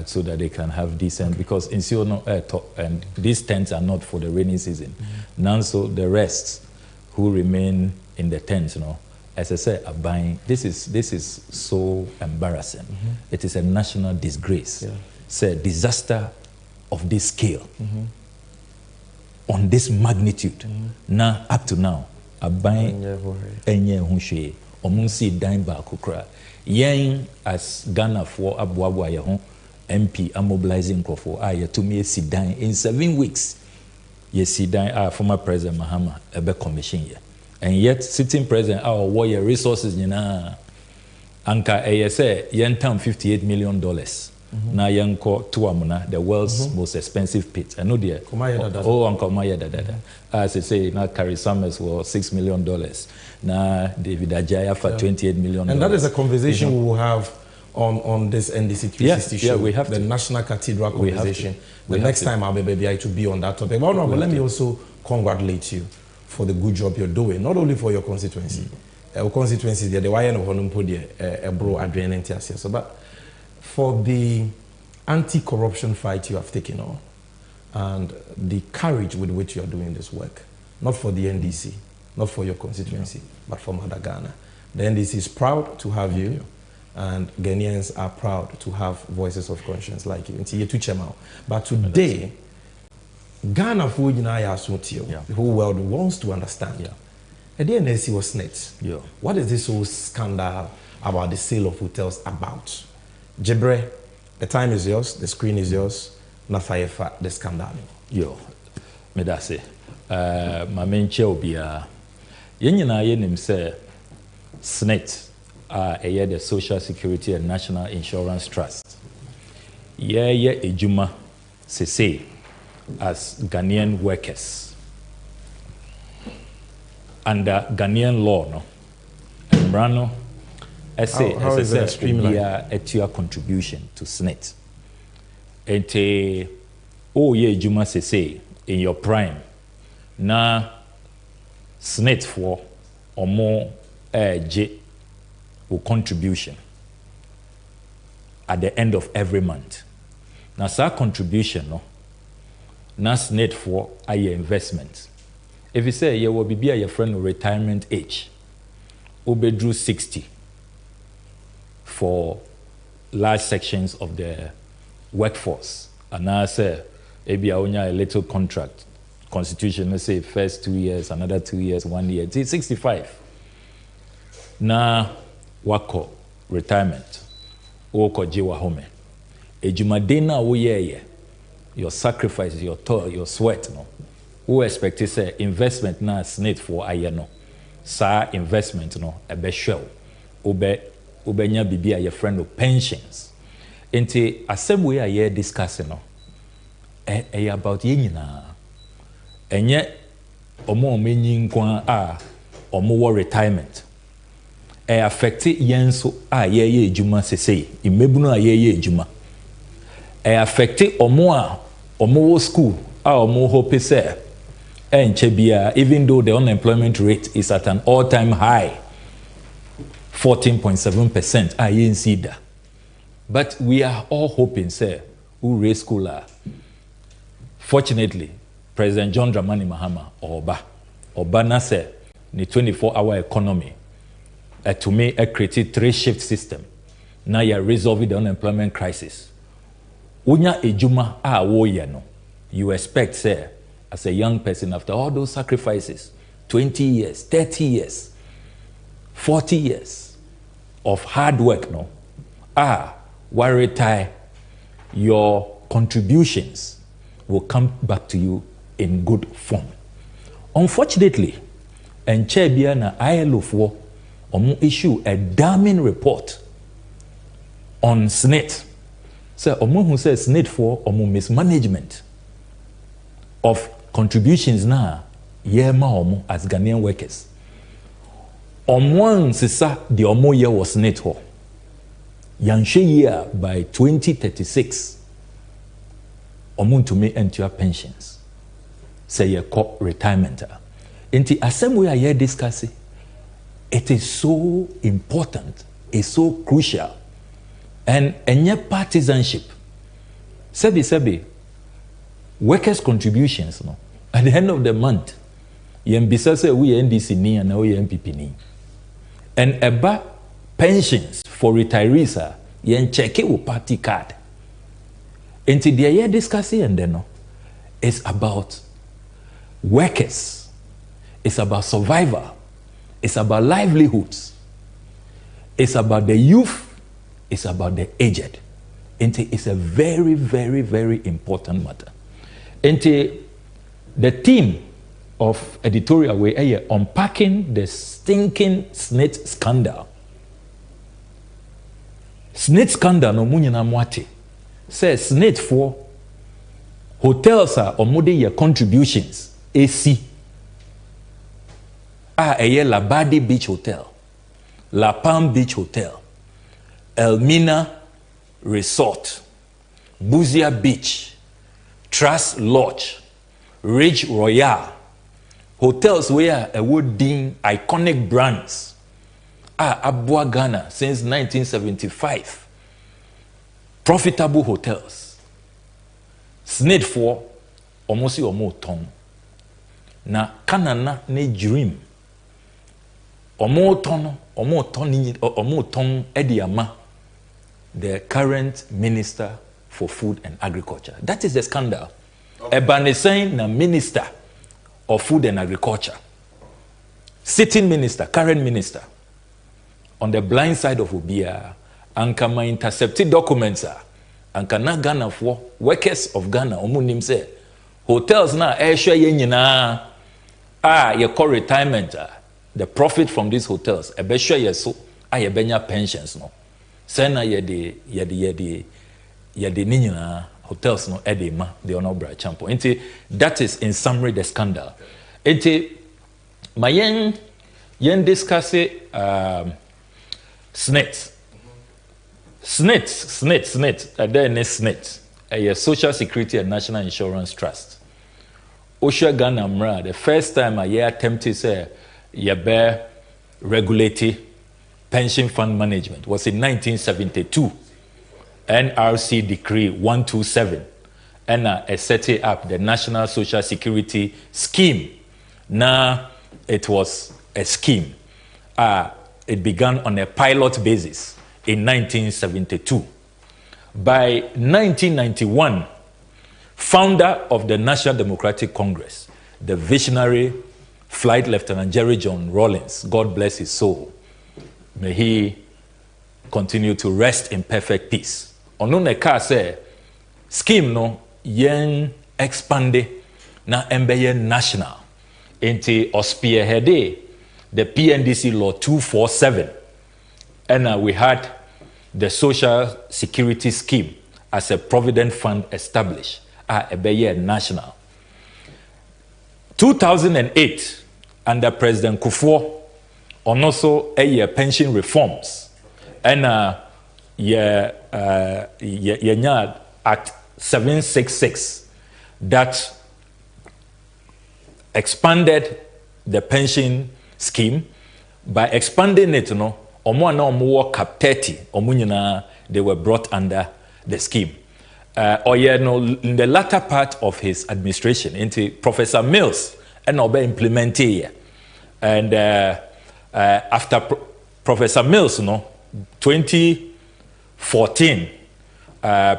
so that they can have decent, because in Siono and these tents are not for the rainy season. None, so the rest who remain in the tents, as I said, are buying. This is so embarrassing. It is a national disgrace. It's a disaster of this scale, on this magnitude. Now, up to now, are buying enye hunshwe. Omunsi dine ba kukra. Yen as Ghana for Abuabwa Yahon MP are mobilizing for to me sit down in 7 weeks. Yes, sit down former President Mahama Ebe Commission here. And yet sitting president our warrior resources anka say yen tam $58 million. Na yanko tuamuna the world's most expensive pit. I know there. Uncle Maya da. As I say, now Carrie Summers for $6 million. Now David Ajaya for $28 million. And that is a conversation we will have on this NDC360 show. We have the National Cathedral conversation. The next time I'll be to be on that topic. But let me also congratulate you for the good job you're doing, not only for your constituency. Our constituency, the YN of Honumpo, a bro Adrian so but for the anti-corruption fight you have taken on and the courage with which you are doing this work, not for the NDC, not for your constituency, but for Mother Ghana. The NDC is proud to have you, and Ghanaians are proud to have voices of conscience like you. But today, Ghana, the whole world wants to understand. The NDC was SNIT. What is this whole scandal about the sale of hotels about? Jebre, the time is yours, the screen is yours. Nafayefa, the scandal. Me da say, my main chair will be Yenina Yenim say SNIT, the Social Security and National Insurance Trust. Ejuma say as Ghanaian workers under Ghanaian law, no, and Brano. How is that streamlined? A contribution to SNIT. Juma say in your prime. Na SNIT for or more contribution at the end of every month. Now, that contribution, no, na SNIT for a investment. If you say you will be your friend retirement age, drew 60. For large sections of the workforce. And I say, maybe I only a little contract. Constitution, let's say, first 2 years, another 2 years, 1 year. It's 65. Now, wako retirement. Wako jiwa home. Ejumadena wo your sacrifice, your toil, your sweat, no. Who expect to say investment na SNIT for ayeno. Sa investment, no, a be show. Ubenya bibi a your friend of pensions. Enti asem we are discussing no. About yenina. Enye omo menyi nkwa omo retirement. Affecti yenso ye ejuma sesei. Imebunu ye ejuma. Affecti omo school omo hope say. Enchebia, even though the unemployment rate is at an all-time high. 14.7%. I didn't see that. But we are all hoping, sir, who raise schooler. Fortunately, President John Dramani Mahama, Oba Nase, the 24-hour economy, to me, created 3-shift system. Now you are resolving the unemployment crisis. Unya ejuma no. You expect, sir, as a young person, after all those sacrifices, 20 years, 30 years, 40 years of hard work, no? While retire, your contributions will come back to you in good form. Unfortunately, and Chebia na ILO for issue a damning report on SNIT. So who says SNIT for mismanagement of contributions now, as Ghanaian workers. One sisa the omo year was SNIT ho. Yanshe year by 2036. Omun to me enter pensions. Say ye call retirement. Inti assembly we are here discussing. It is so important, it's so crucial. And any partisanship. Sebi, workers' contributions, no? At the end of the month, yembisa say we NDC ni and we MPP ni. And eba pensions for retirees are yen check it party card. Until the year discussing and then no, it's about workers, it's about survival, it's about livelihoods, it's about the youth, it's about the aged. It's a very, very, very important matter. The theme of editorial way unpacking the stinking SNIT scandal. SNIT scandal no munyina mwate. Says SNIT for hotels are omode contributions. AC. La Badi Beach Hotel, La Palm Beach Hotel, Elmina Resort, Buzia Beach, Trust Lodge, Ridge Royale, hotels where a wooding iconic brands Abua Ghana since 1975. Profitable hotels. SNIT for almost omo ton. Na kanana ne dream. Omo ton ediama. The current Minister for Food and Agriculture. That is the scandal. Ebane saying na Minister of Food and Agriculture. Sitting minister, current minister. On the blind side of Ubia, Ankama intercepted documents Ankana Ghana for workers of Ghana, Omunim say, hotels na airshare yenyina. You call retirement. The profit from these hotels, a besha yeso, yebenya pensions no. Sena yedi ninyina hotels no edema the honor champo. That is in summary the scandal. My yen discuss SNIT. Then SNIT, a Social Security and National Insurance Trust. Osha Ghana Mra, the first time I attempted say Yabe regulate pension fund management was in 1972. NRC Decree 127 and set up the National Social Security Scheme. Now it was a scheme. It began on a pilot basis in 1972. By 1991, founder of the National Democratic Congress, the visionary Flight Lieutenant Jerry John Rawlings, God bless his soul, may he continue to rest in perfect peace. Onuneka say, scheme no yen expande na embeye national into spearheaded the PNDC law 247, and we had the Social Security Scheme as a provident fund established ebeye national. 2008 under President Kufuor on also a pension reforms and Act 766 that expanded the pension scheme. By expanding it, cap 30 they were brought under the scheme. In the latter part of his administration, into Professor Mills and implemented. And after Professor Mills, 2014,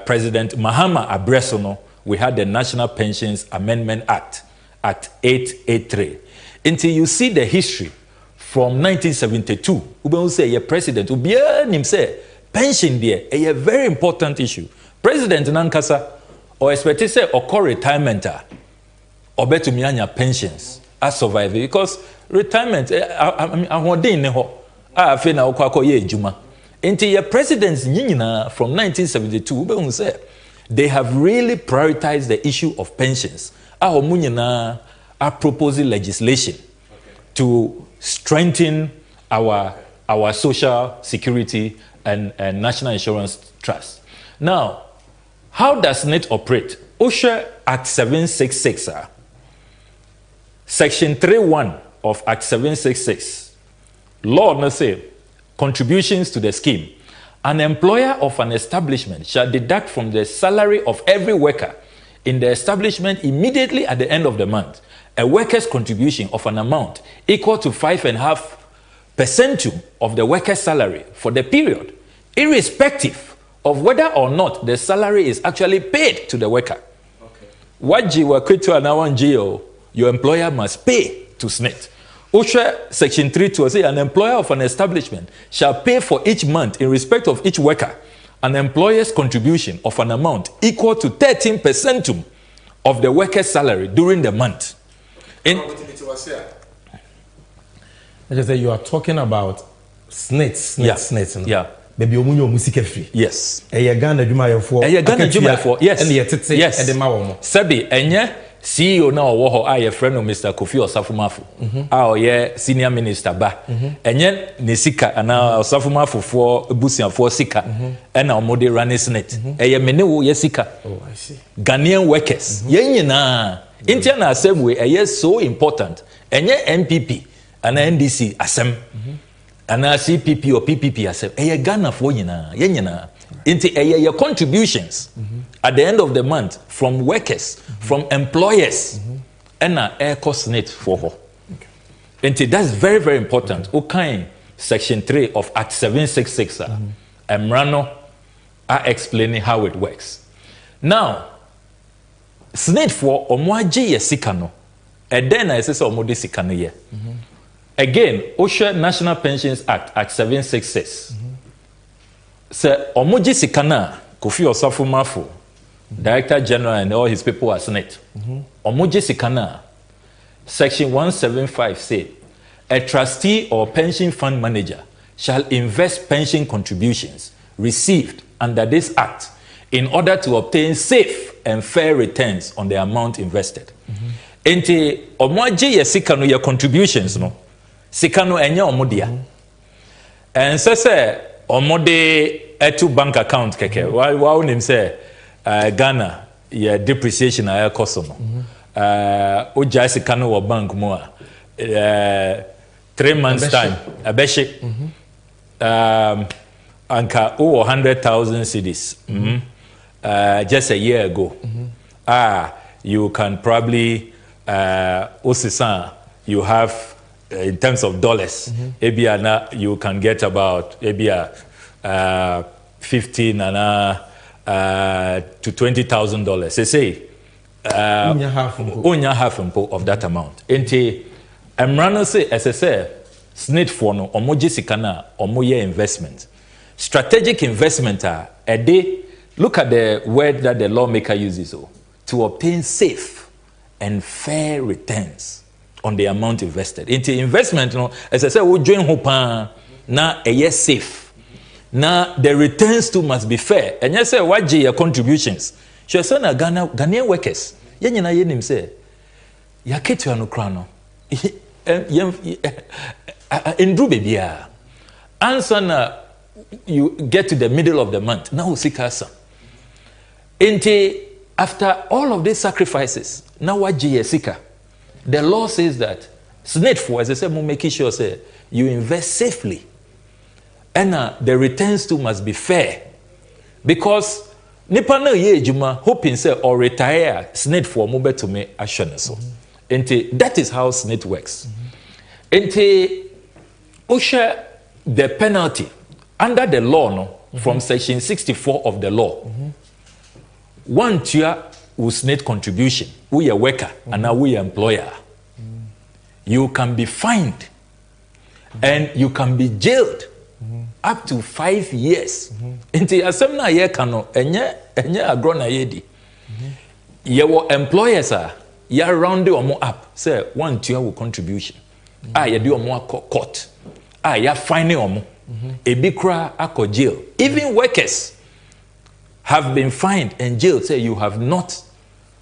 President Mahama Abreso, we had the National Pensions Amendment Act, Act 883. Until you see the history from 1972, we say your president, him say pension there a very important issue. President Nankasa or expect say or retirement or better mianya pensions as survive because retirement until your presidents from 1972 say they have really prioritized the issue of pensions. Are proposing legislation to strengthen our social security and national insurance trust. Now, how does SNIT operate? OSHA Act 766, Section 3.1 of Act 766, law say contributions to the scheme An employer of an establishment shall deduct from the salary of every worker in the establishment immediately at the end of the month a worker's contribution of an amount equal to 5.5% of the worker's salary for the period, irrespective of whether or not the salary is actually paid to the worker. Okay. What you were to an your employer must pay to SNIT. OSHA Section 3 say an employer of an establishment shall pay for each month in respect of each worker an employer's contribution of an amount equal to 13% of the worker's salary during the month. I just say you are talking about SNIT. Yeah. Baby omunyo musika free. Yes. Ghana dwumayefo. Ghana dwumayefo. Yes. And yetete edema wo mo. Sebi enye CEO na owo ho aye friend of Mr. Kofi Osafumafo. Oye senior minister ba. Enye ne sika ana Osafumafo for busianfo sika. Na omode run SNIT. Eye mene wo ye sika. Oh, I see. Ghanaian workers. Ye nyina. Intia na same way eye so important. Enye MPP ana NDC asem. Ana CPP or PPP asem. Eye Ghana for nyina. Ye nyina. Into your contributions at the end of the month from workers, from employers, and air cost SNIT for her. Okay. That's very, very important. Okay. Section 3 of Act 766 Emrano are explaining how it works. Now, SNIT for omwaji ye sikano, and then I say so omodi sikano ye. Again, OSHA National Pensions Act 766. So, Omoji Sikana, Kofi Osafumafo, Director General and all his people are SNIT. Omoji Sikana, Section 175 say, a trustee or pension fund manager shall invest pension contributions received under this act in order to obtain safe and fair returns on the amount invested. Enti, Omoji ye Sikano your contributions, no? Sikano enya omodia. And so say, omode etu bank account keke wa unim say Ghana ye depreciation aye cost no o jasi kanu wo bank mo 3 months time abeshi anka o 100,000 cedis just a year ago you can probably osisa you have in terms of dollars, you can get about $15 to $20,000. They say only half of that amount. Enti Emrano say SSA SNIT for no omoji sikana omoye investment. Strategic investment a day. Look at the word that the lawmaker uses to obtain safe and fair returns on the amount invested. Into investment, as I said, we join hopa na a year safe. Now the returns too must be fair. And you say what your contributions? She said na Ghanaian workers. Yenye na yenim say ya ketu anu krano. Indru bebia. Answer na you get to the middle of the month. Now sikasa. Into after all of these sacrifices, now what your sika? The law says that SNIT for, as I said, making sure say you invest safely, and the returns too must be fair, because nipa na ye juma hoping say or retire SNIT for move to me action so. That is how SNIT works. OSHA the penalty under the law from section 64 of the law. One tier will SNIT contribution, we a worker, and now we employer. You can be fined and you can be jailed up to 5 years. Inti asemna ye kano enye agrona yedi. Your employers are ya round omo up say one tier will contribution. Ya do omo court. Ya fine omo. Ebi kra ako jail. Even workers have been fined and jailed say you have not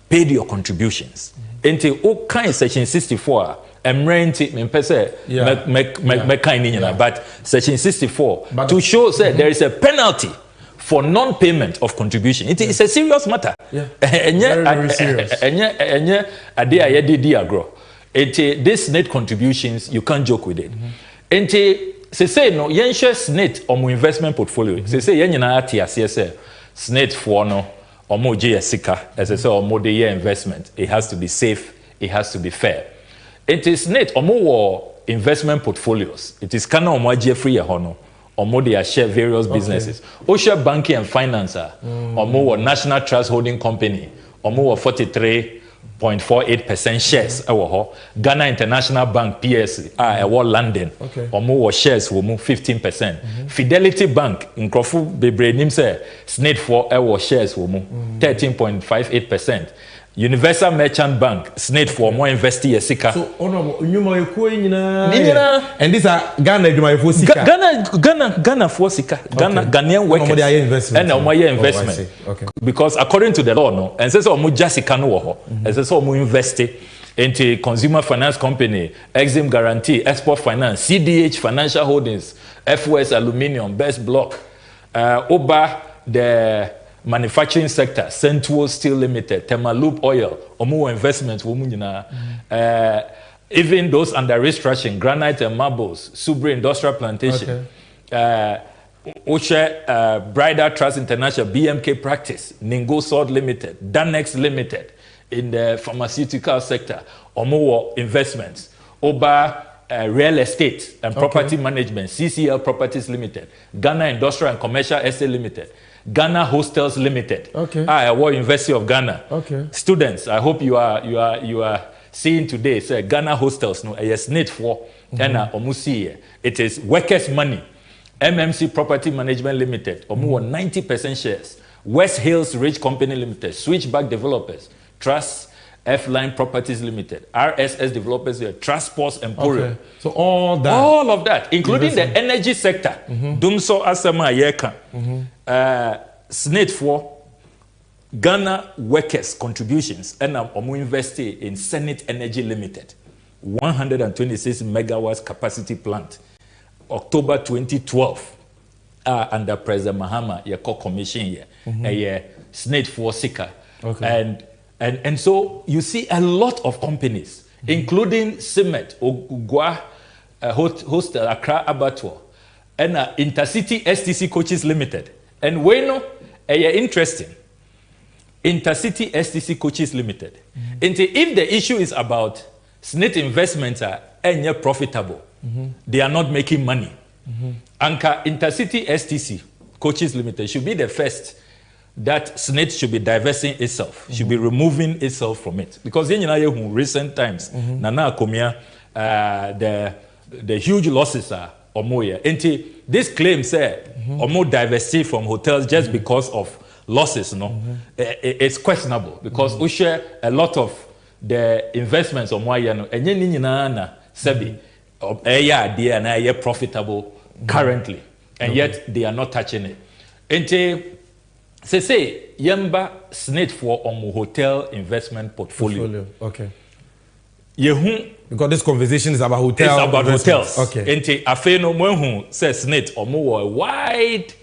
paid your contributions. Until all kind section 64 emrentimpese but section 64 but to show say there is a penalty for non-payment of contribution. It is a serious matter. Very serious. This SNIT contributions, you can't joke with it. say no yen share SNIT omo investment portfolio say yen nyina ati ase say SNIT for no omo je sika as I say omo de year investment it has to be safe, it has to be fair. It is SNIT omo wo investment portfolios. It is kana omo je free ye ho no omo de share various businesses. O share banking and finance omo wo National Trust Holding Company omo wo 43.48% shares ewo ho. Ghana International Bank PLC ewo London omo wo shares wo mu 15%. Fidelity Bank nkrofo bebre nim say SNIT for ewo shares wo mu 13.58%. Universal Merchant Bank SNIT for more investing yesika. So honorable nyuma yeko nyina and these are Ghana nyuma yefo sika. Ghana for sika. Ghanaian workers and omo investment. Okay. Because according to the law no and say omo jasika no wo ho and say omo invest into Consumer Finance Company, Exim Guarantee, Export Finance, CDH Financial Holdings, FOS Aluminium, Best Block, Oba the manufacturing sector, Central Steel Limited, Temaloop Oil, Omo Investments, even those under restructuring, Granite and Marbles, Subre Industrial Plantation, Oshe, Bridal Trust International, BMK Practice, Ningo Sword Limited, Danex Limited, in the pharmaceutical sector, Omo Investments, Oba Real Estate and Property Management, CCL Properties Limited, Ghana Industrial and Commercial Estate Limited, Ghana Hostels Limited. Award University of Ghana. Students, I hope you are seeing today. Say Ghana Hostels no SNIT for omusi. It is workers' money. MMC Property Management Limited. Omu 90% shares. West Hills Ridge Company Limited. Switchback Developers. Trust F-Line Properties Limited. RSS Developers. Trust Sports Emporium. So all of that, including the energy sector. Dumsor Asama Yeka. SNIT for Ghana workers' contributions and omo invest in SNIT Energy Limited, 126 megawatts capacity plant, October 2012. Under President Mahama, your co-commission here, SNIT for Sika, and so you see a lot of companies, including Simet, Ogwa, Hostel, Accra Abattoir, and Intercity STC Coaches Limited. And we know, interesting. Intercity STC Coaches Limited. If the issue is about SNIT investments are profitable, they are not making money. Anka Intercity STC Coaches Limited should be the first that SNIT should be divesting itself, should be removing itself from it. Because in recent times, Nana Komia, the huge losses are Omoya. This claim say Omo divested from hotels just because of losses, no? It's questionable because we share a lot of the investments on Moya no enye ni nyina na sebi they are profitable currently and yet they are not touching it. Say yamba SNIT for Omo hotel investment portfolio. Because this conversation is about hotels. It's about hotels. Enti afeno mwenhu says SNIT omo a wide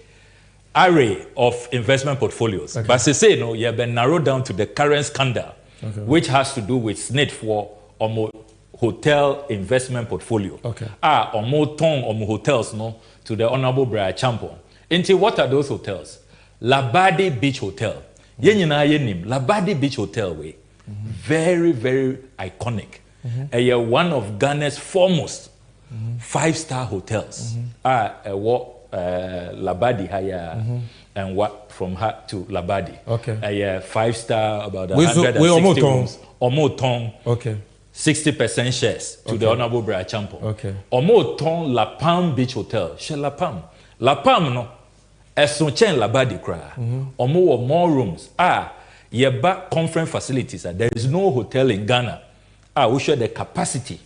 array of investment portfolios. But say no, you have been narrowed down to the current scandal, which has to do with SNIT for omo hotel investment portfolio. Omo ton omo hotels no to the Honorable Brian Champon. Enti what are those hotels? Labadi Beach Hotel. Yenyina yenim Labadi Beach Hotel way. Very, very iconic. One of Ghana's foremost 5-star hotels. Labadi haya and what from her to Labadi. 5-star about 160 rooms. Omoton. 60% shares to the Honorable Brian Champon. Omoton La Palm Beach Hotel. She La Palm. La Palm no. Esonchen Labadi cry. Omo more rooms. Yeba conference facilities. There is no hotel in Ghana. We share the capacity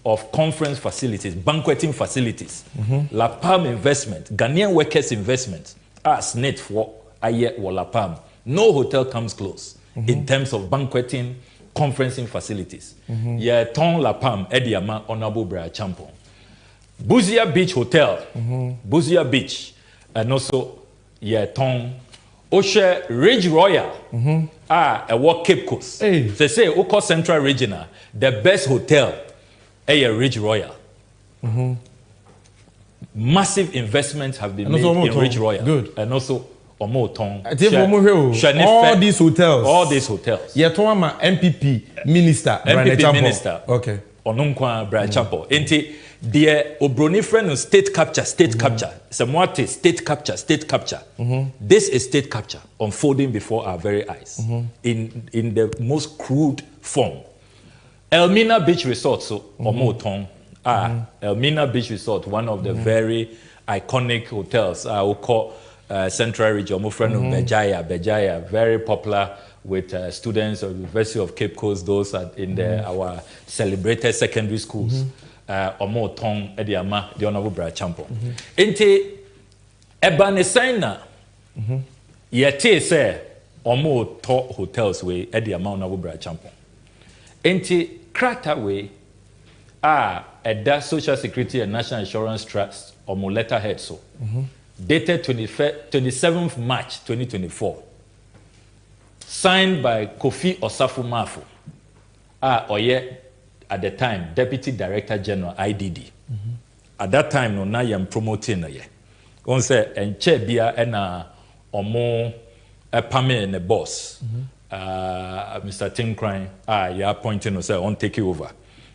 of conference facilities, banqueting facilities. La Palm Investment, Ghanaian Workers Investment, SNIT for Aye or La Palm. No hotel comes close in terms of banqueting, conferencing facilities. Ton La Palm, Ediama, Honorable Brian Champon. Buzia Beach Hotel, Buzia Beach, and also Ton Oshe Ridge Royal, a walk Cape Coast. They say Oko Central Regional, the best hotel, Ridge Royal. massive investments have been made in Ridge Royal. Good. And also Omotong. All these hotels. All these hotels. Yeah, Toama MPP minister. MPP minister. Okay. Onunkwa Brian Chapo. Enti the Obroni friend state capture. Samwate state capture. This is state capture unfolding before our very eyes in the most crude form. Elmina Beach Resort, so Omotong. Elmina Beach Resort, one of the very iconic hotels. I will call Central Region. My friend of Bejaya, very popular with students of the University of Cape Coast. Those are in our celebrated secondary schools. Omotong, Ediama, the Honorable Brad Champo. Ente Ebanesaina, yete se Omoto hotels way Ediama Honorable Brad Champo. Ente Krata way at Social Security and National Insurance Trust or letterhead so dated 27th March 2024, signed by Kofi Osafo Mafo, Oye at the time Deputy Director General IDD. At that time, no na yam promoting ye. On say enche bia ena omo pame ne boss. Mr. Tim Crane, you are appointing us on take you over.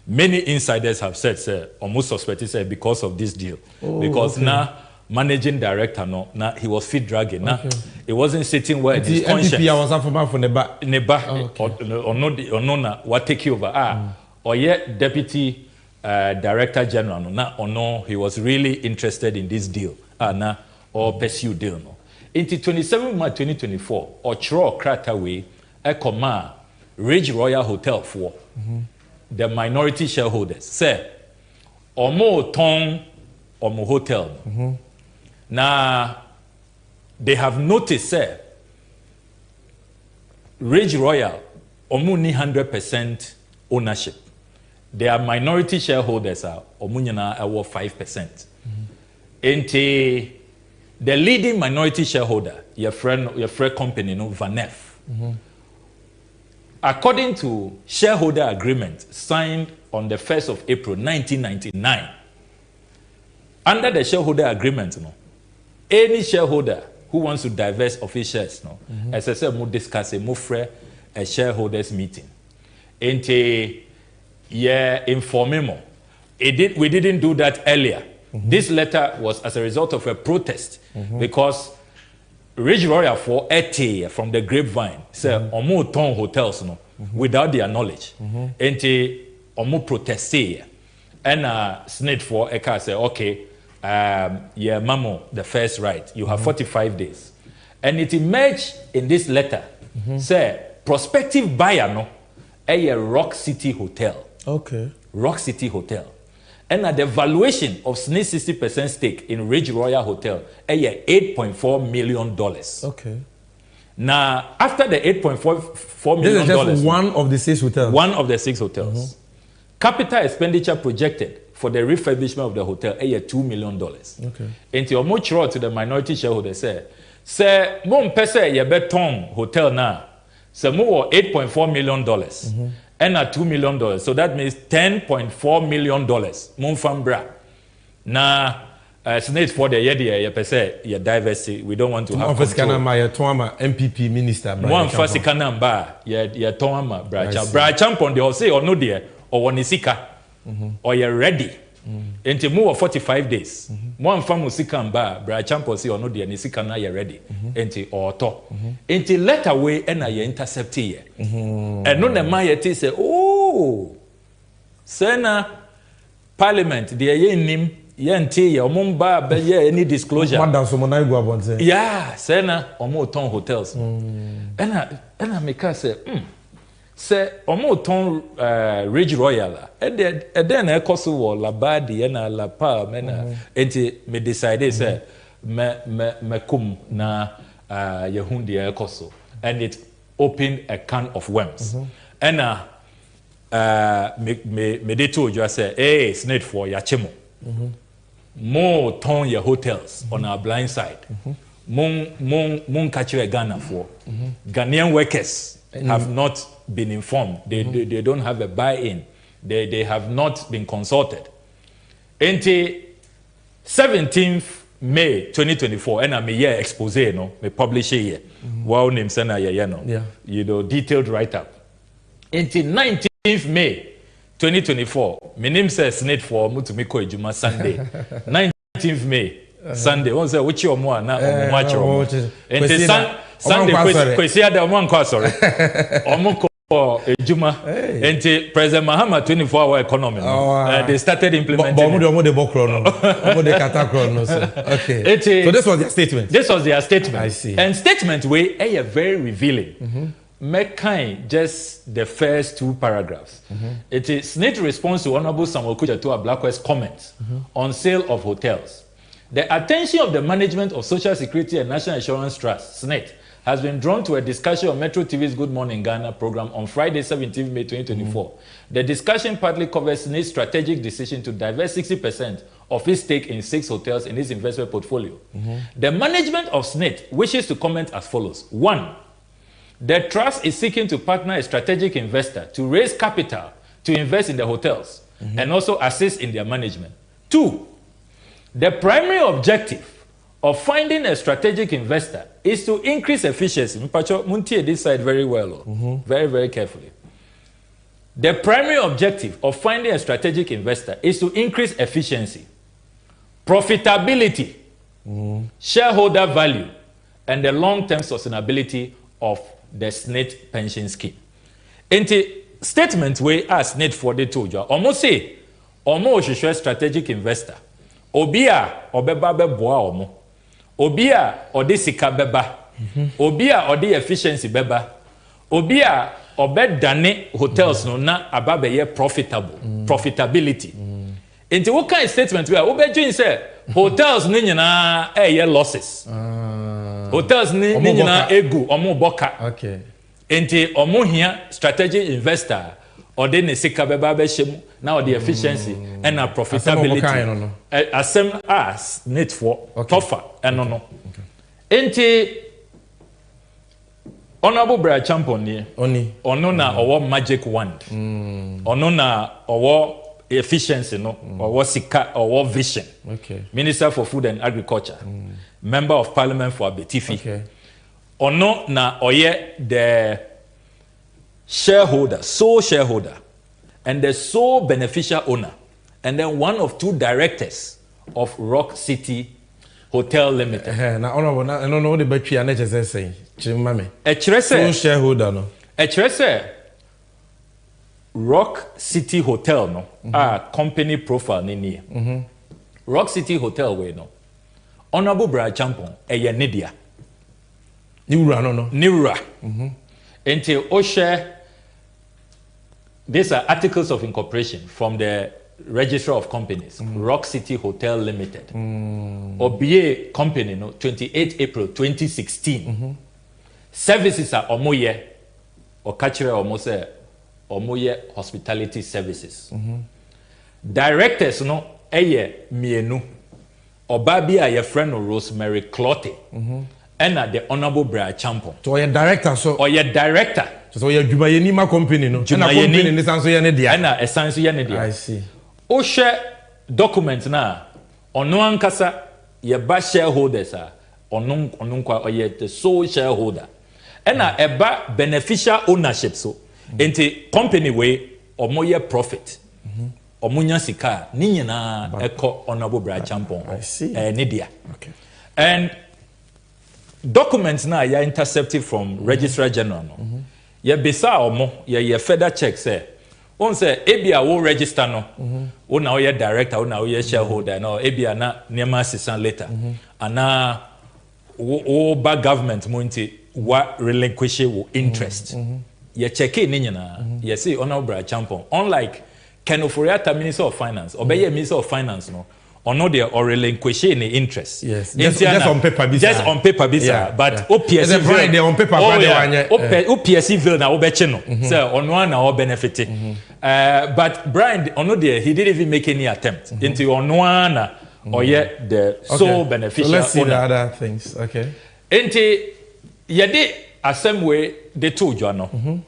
Many insiders have said, sir, almost suspected, sir, because of this deal. Because now, managing director, now he was feet dragging. Now, it wasn't sitting well in his conscience. MPP was for or no, what take you over? Or yet, Deputy Director General, or no, he was really interested in this deal. Now, or pursue deal. No. Until 27 March 2024, or Chro Krataway, Ekoma, Ridge Royal Hotel for. The minority shareholders say Omo Tong Omo Hotel. Now they have noticed say Ridge Royal Omo ni 100% ownership. Their minority shareholders are Omunyana awo 5%. Ente the leading minority shareholder, your friend company, no Vanef. According to shareholder agreement signed on the 1st of April 1999, under the shareholder agreement, any shareholder who wants to divest of his shares, as I said, we discuss a shareholders meeting. And informing more. We didn't do that earlier. This letter was as a result of a protest because Ridge Royal for ET from the grapevine say omo ton hotels without their knowledge. Enti omo protest and SNIT for Eka say okay yeah mamo the first right you have 45 days. And it emerged in this letter say prospective buyer no a Rock City Hotel. Okay. Rock City Hotel. And at the valuation of SNIT 60% stake in Ridge Royal Hotel, $8.4 million. Okay. Now, after the $8.4 million, this is just one of the 6 hotels. One of the 6 hotels. Capital expenditure projected for the refurbishment of the hotel, $2 million. Okay. And to much to the minority shareholders say, "Mom pese ye beton hotel na, say more $8.4 million." And at $2 million. So that means $10.4 million. Mumfambra. Now, SNIT for the year, you diversity. We don't want to have control. MPP minister. One first kanamba, you Toama, Bracham on the say or no dear, or Wanisika, or you're ready. Until more 45 days. One family Sikamba, Brachampo say or no dear, Nisika na you're ready. Until or to. Until let away and I intercept here. And no Maya say, oh, Sena Parliament, the Yenim, Yanti, or Mumba, but yeah, any disclosure. Yeah, Sena or more ton hotels. And I make her say, say omo ton Ridge Royal then e koso wo labadi na la pa mena enti me decide say me kum na yehun de e koso and it opened a can of worms and me dey told you say hey SNIT for ya chemo mo ton your hotels on our blind side mon catch Ghana for Ghanaian workers have not been informed. They don't have a buy-in. They have not been consulted. Enti 17th May 2024, and I'm a year expose, no, me publish a year. Wow, name sena ya no. Yeah. You know, detailed write-up. Until 19th May 2024, my name says SNIT for Mutumiko Ejuma Sunday. 19th May, Sunday. One say, which your more now, watch your Sunday, Kwesi Ada one kwa sorry. Omoko Ejuma. Until President Mahama 24-hour economy. They started implementing. Okay. So this was their statement. This was their statement. I see. And statement way are very revealing. Make kind just the first two paragraphs. It is SNIT response to Honorable Sammy Okudzeto Ablakwah's comments on sale of hotels. The attention of the management of Social Security and National Insurance Trust, SNIT, has been drawn to a discussion on Metro TV's Good Morning Ghana program on Friday, 17 May 2024. The discussion partly covers SNIT's strategic decision to divest 60% of its stake in 6 hotels in its investment portfolio. The management of SNIT wishes to comment as follows. 1. The trust is seeking to partner a strategic investor to raise capital to invest in the hotels and also assist in their management. 2. The primary objective of finding a strategic investor is to increase efficiency. Muntie this side very well, very, very carefully. The primary objective of finding a strategic investor is to increase efficiency, profitability, shareholder value, and the long-term sustainability of the SNIT pension scheme. In the statement we asked SNIT for the told you, almost say, almost a strategic investor. Obia obeba beboa omo. Obia ode sika beba. Obia ode efficiency beba. Obia obe dane hotels no na ababe ye profitability. Into what kind of statement we are obe say hotels ni nyina ye losses. Hotels ni nyina egu omo boka. Okay. Into omo hia strategic investor or then a sika beba shemu now the efficiency and our profitability as same as SNIT for tougher and no. Enti Honorable Brian Champion oni onona or magic wand onona or efficiency no or sika or vision. Okay. Minister for Food and Agriculture, Member of Parliament for Abetifi. Okay. Ono na oye the shareholder, sole shareholder, and the sole beneficial owner, and then one of 2 directors of Rock City Hotel Limited. Now, honorable, I don't know the battery and HSS saying, Chimame. Sole shareholder, no. Rock City Hotel, no. Company profile, ni. Rock City Hotel, we no. Honorable Brian Champon, Nidia. Niura, no. Niura. Until Oshe. These are articles of incorporation from the Register of Companies, Rock City Hotel Limited. OBA Company, no, 28 April 2016. Services are Omoye, or Kachire Omose, Omoye Hospitality Services. Directors, no, Eye Mienu, Obabia, your friend Rosemary Clotte, and the Honorable Brian Champon. So, your director, so. Or your director. So you Jumayeni ma company no. Jumayeni ni sanso ye ne dia. Na esanso ye ne dia. I see. O share document na ono ankasa ye ba shareholders a ono kwa oye the sole shareholder. Na eba beneficial ownership so. Enti company we omo ye profit. Omo nya sika ni nyina eko Honorable Brian Champon. I see. Ne dia. Okay. And documents na ya intercepted from Registrar General no. Ye bisa omo ye further check say on say ebia wo register no wo na wo ye director wo na wo ye shareholder no ebia na niema assistant later ana wo ba government mo nti wa relinquish wo interest ye check ni nyina ye say Honorable Brian Champon unlike Ken Oforiatta Minister of Finance obeye Minister of Finance no or they or relinquish any interest. Yes, just on paper. Just on paper, but OPSC Friday on paper. OPSC will now obechino. So on one now benefit. But Brian, on there he didn't even make any attempt into on one or yet the sole beneficial. So let's see the other things. Okay. Into yede same way they told you no.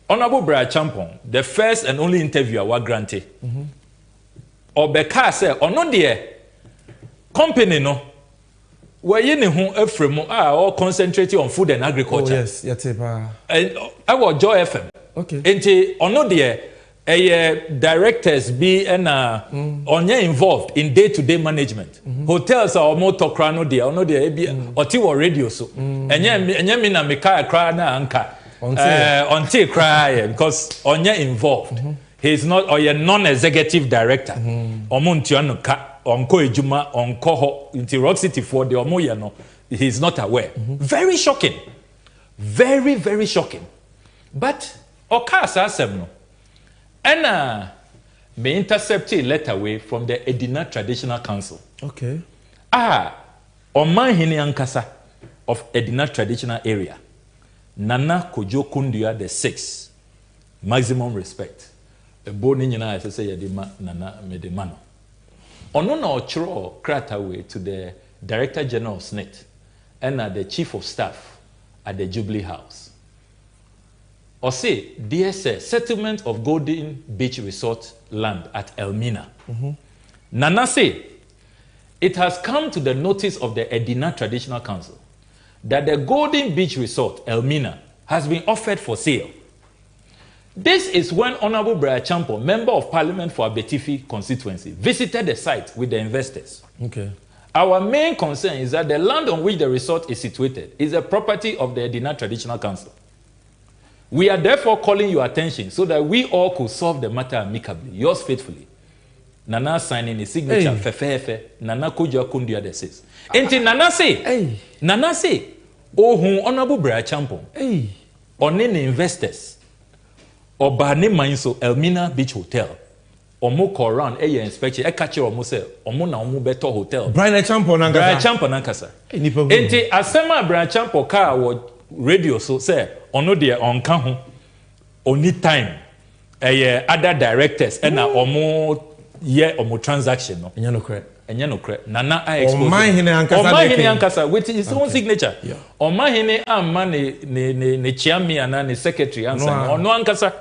Honorable Brian Champon, the first and only interviewer was granted. Obeka say ono de company no where you know Efremo all concentrating on food and agriculture. Oh, yes, Yatepa. And I was Joy FM. Okay. And ono there directors be and onye involved in day-to-day management. Hotels are more tokrano there, ono there be otiwo radio so. Enye me na meka kra na anka. Until cry because onye involved. He is not or a non-executive director. Omuntiano ka onko ejuma onko ho into Rock City for the omoya no. He is not aware. Very shocking. Very, very shocking. But okasa asem no. And me intercept a letter away from the Edina Traditional Council. Okay. Oman hini ankasa of Edina Traditional Area. Nana Kojo Kundia the 6th. Maximum respect. A boni nyina I say yadima nana medemano. Ono na ochro krataway to the Director General of SNIT and the Chief of Staff at the Jubilee House. Or say, DSS, settlement of Golden Beach Resort land at Elmina. Nana say, it has come to the notice of the Edina Traditional Council that the Golden Beach Resort, Elmina, has been offered for sale. This is when Honorable Brian Champo, Member of Parliament for Abetifi constituency, visited the site with the investors. Okay. Our main concern is that the land on which the resort is situated is a property of the Edina Traditional Council. We are therefore calling your attention so that we all could solve the matter amicably. Yours faithfully. Nana signing his signature. Fefefe. Nana Kojo Kundia the 6th. Enti Nana say, oh, Honorable Brian Champo. On any investors. Or Barney Mainso Elmina Beach Hotel. Omo Koran, inspection, catch your Mose, Omo na Omo Beto Hotel. Brian Champo Nankasa. Enti Asema Brian Champo car or radio so say, ono de on kan ho oni time other directors and omo ye omo transaction no enye no kre nana I expose Oman hene ankasa with his own signature Oman hene amma ne chairman and ne secretary answer ono ankasa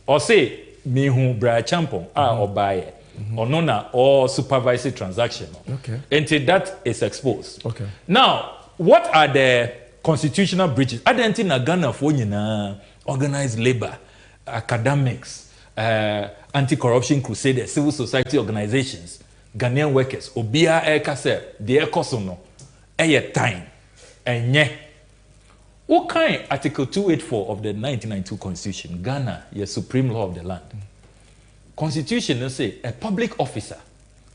or say me hu bra champion obaye ono na all supervisory transaction until that is exposed. Now what are the constitutional breaches? Adentina Ghana for organized labor, academics, anti-corruption crusaders, civil society organizations, Ghanaian workers, Obia Ekase, the Ekosono, Eye time, and ye. What kind Article 284 of the 1992 Constitution, Ghana, your supreme law of the land. Constitution will say a public officer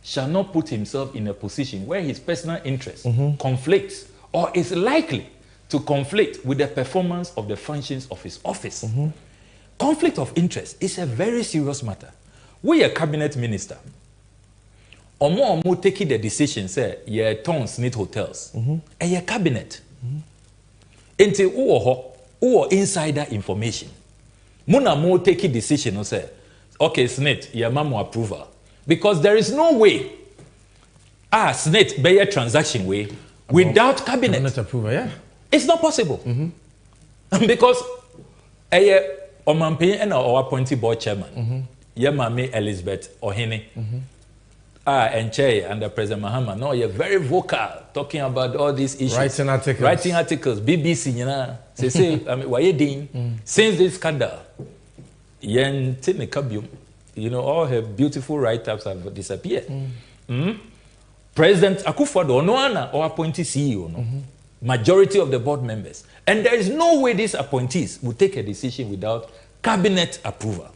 shall not put himself in a position where his personal interest conflicts or is likely to conflict with the performance of the functions of his office. Conflict of interest is a very serious matter. We a cabinet minister. Omo taking the decision say ye turn SNIT hotels. And ye cabinet. Ente uo insider information. Muna mo taking decision say okay SNIT ye mamo approval because there is no way SNIT be a transaction way without cabinet approval. It's not possible. Because Omampe and our appointed board chairman, Yamame Elizabeth Ohene, and Che and the President Mahama, no, you're very vocal talking about all these issues. Writing articles, BBC, you know, say, I mean, why you doing? Since this scandal, you know, all her beautiful write-ups have disappeared. President Akufo-Addo, no or appointed CEO, no. Majority of the board members. And there is no way these appointees will take a decision without cabinet approval.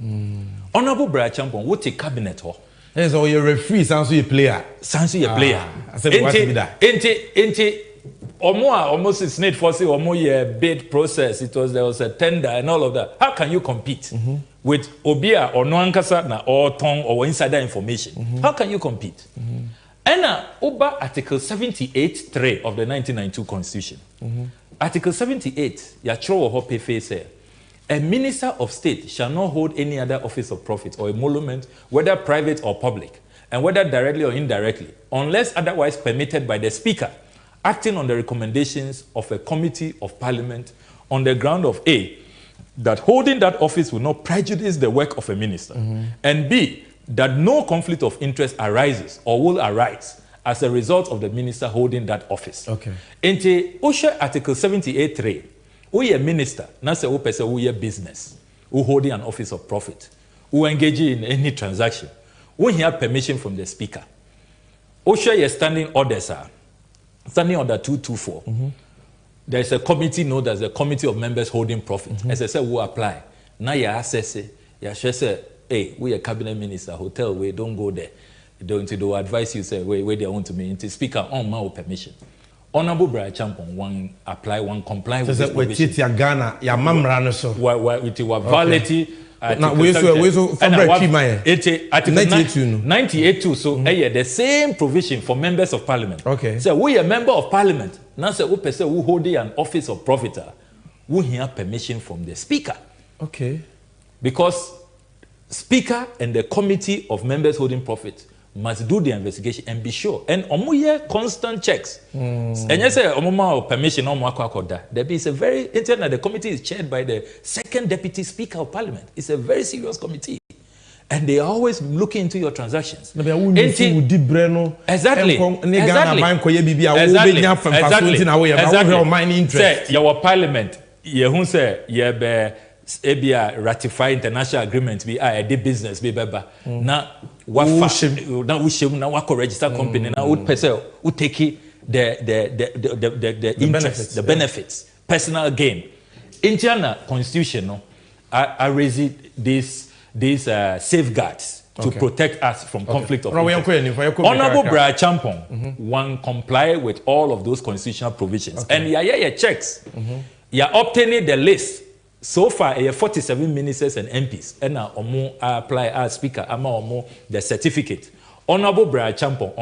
Honorable Brian Champion would take cabinet. Yes, or you're a referee, sounds like a player. Sounds like a player. I said, what's that? Almost it's need for say almost bid process. There was a tender and all of that. How can you compete with Obia or Noankasa na or tongue or insider information? How can you compete? And over Article 78(3) of the 1992 Constitution. Article 78, Yachro Hope say, a minister of state shall not hold any other office of profit or emolument, whether private or public, and whether directly or indirectly, unless otherwise permitted by the Speaker, acting on the recommendations of a committee of Parliament on the ground of A, that holding that office will not prejudice the work of a minister, and B, that no conflict of interest arises or will arise as a result of the minister holding that office. Okay. Into OSHA Article 78.3, we a minister, not say we a business, who holding an office of profit, who engage in any transaction, we have permission from the speaker. OSHA your standing orders are standing order 224. There is a committee known as the Committee of Members Holding Profit. As I said, who apply. Now you assess it. You say, hey, we a cabinet minister, hotel, we don't go there. They advise you, say, where they want to meet. The speaker on my permission. Honorable Brian Champon, one apply, one comply with this provision. Ghana, ya mamra so. With your validity. Now we so Article 98 so the same provision for members of parliament. Okay. So we a member of parliament. Now say we person who hold an office of profiter, we hear permission from the speaker. Okay. Because speaker and the committee of members holding profit must do the investigation and be sure. And omuye constant checks. And you say omuma permission there is a very internal. The committee is chaired by the second deputy speaker of parliament. It's a very serious committee. And they are always looking into your transactions. Exactly. Say your parliament, you say ebia ratify international agreement be a business be beba na wa register company na would person who take the interest, the benefits, personal gain. Indian constitution no I raise these safeguards to protect us from conflict of interest. Honorable Brian Champon one comply with all of those constitutional provisions and yeah checks you're obtaining the list. So far, 47 ministers and MPs, and now apply as speaker, the certificate. Honorable Brian Champon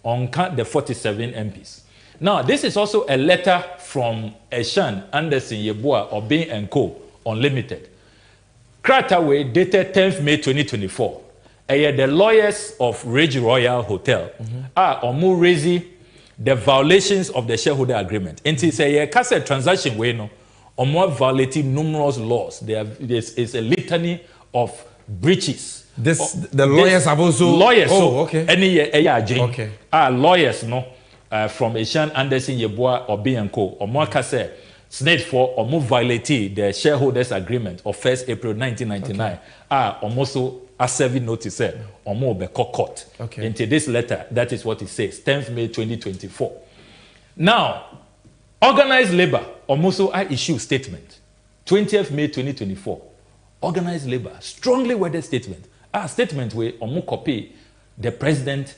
on the 47 MPs. Now, this is also a letter from Eshan Anderson Yeboah Obin and Co. Unlimited. Crataway dated 10th May 2024. The lawyers of Ridge Royal Hotel are raising the violations of the shareholder agreement. And it's a cassette transaction way no. Or more violating numerous laws. There is a litany of breaches. The lawyers have also lawyers. Okay. Okay. Lawyers no from Eshan Anderson Yeboah Obi and Co. Or more kase SNIT for or more violating the shareholders agreement of 1st April 1999. Almost a serving notice or more be court. Okay. Into this letter, that is what it says. 10th May 2024. Now. Organized labor, also I issue statement. 20th May 2024. Organized labor, strongly worded statement. Statement where copy the president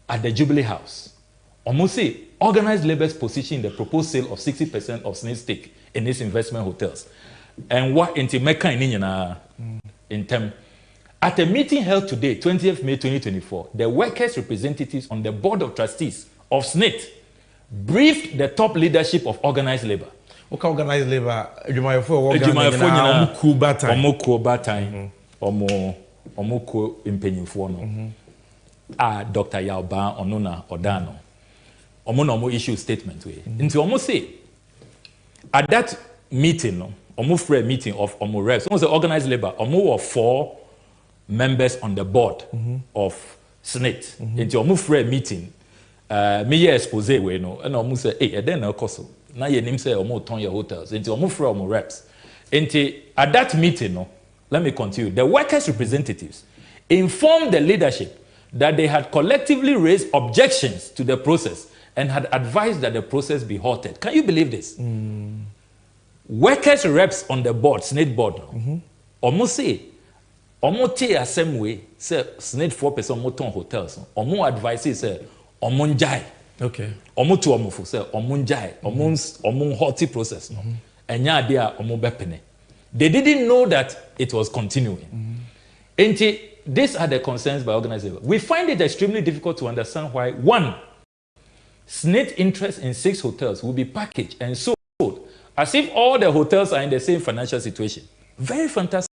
at the Jubilee House. Almost say organized labor's position in the proposed sale of 60% of SNIT stake in its investment hotels. And what into Mecca in term. At a meeting held today, 20th May 2024, the workers' representatives on the board of trustees of SNIT briefed the top leadership of organized labor. Okay, organized labor. Dr. Yauba Onona Odano. Omo issue statement way. Into almost say at that meeting, free meeting of Omo reps. Almost the organized labor. Omo were 4 members on the board of SNIT. Into Omo free meeting. Me expose we no and almost say hey then na koso na ye nim say omo ton your hotels into omo free omo reps into at that meeting no let me continue the workers representatives informed the leadership that they had collectively raised objections to the process and had advised that the process be halted. Can you believe this? Workers reps on the board SNIT board no almost say omo te asem way say SNIT 4% omo ton hotels omo advises say omunjai. Okay. Omutu omufu say omunjai. Omun hoti process no. Enya dia omubepene. They didn't know that it was continuing. These are the concerns by organizers. We find it extremely difficult to understand why one SNIT interest in 6 hotels will be packaged and sold as if all the hotels are in the same financial situation. Very fantastic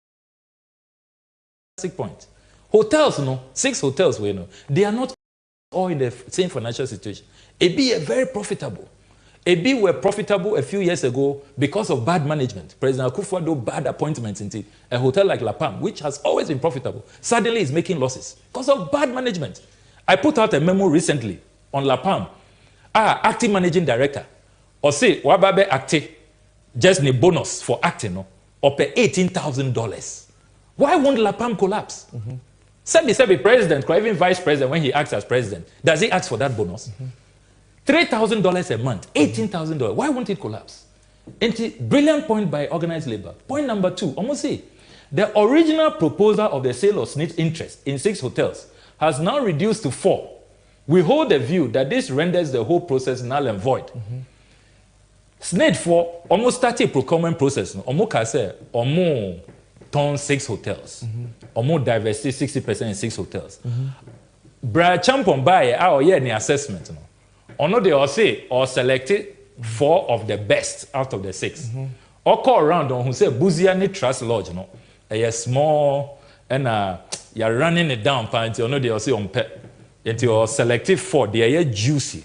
point. Hotels, no, 6 hotels, we know they are not all in the same financial situation. AB are very profitable. AB were profitable a few years ago because of bad management. President Akufo-Addo bad appointments into a hotel like La Palm, which has always been profitable. Suddenly is making losses because of bad management. I put out a memo recently on LAPAM. Acting managing director. Or say, wababe acting, just a bonus for acting, no? Or pay $18,000. Why won't LAPAM collapse? Sabi president, or even vice president, when he acts as president, does he ask for that bonus? $3,000 a month, $18,000. Why won't it collapse? Brilliant point by organized labor. Point number 2, almost say, the original proposal of the sale of SNIT interest in 6 hotels has now reduced to 4. We hold the view that this renders the whole process null and void. SNIT for almost 30 procurement process, almost can say, almost turn 6 hotels, almost divested 60% in 6 hotels. Bra champion buy our year in the assessment. No, they all say or selected 4 of the best out of the 6. Or call around on who say Buziani Trust Lodge, no, a small and you're running it down, until no, they all say on pet until selected 4, they are juicy.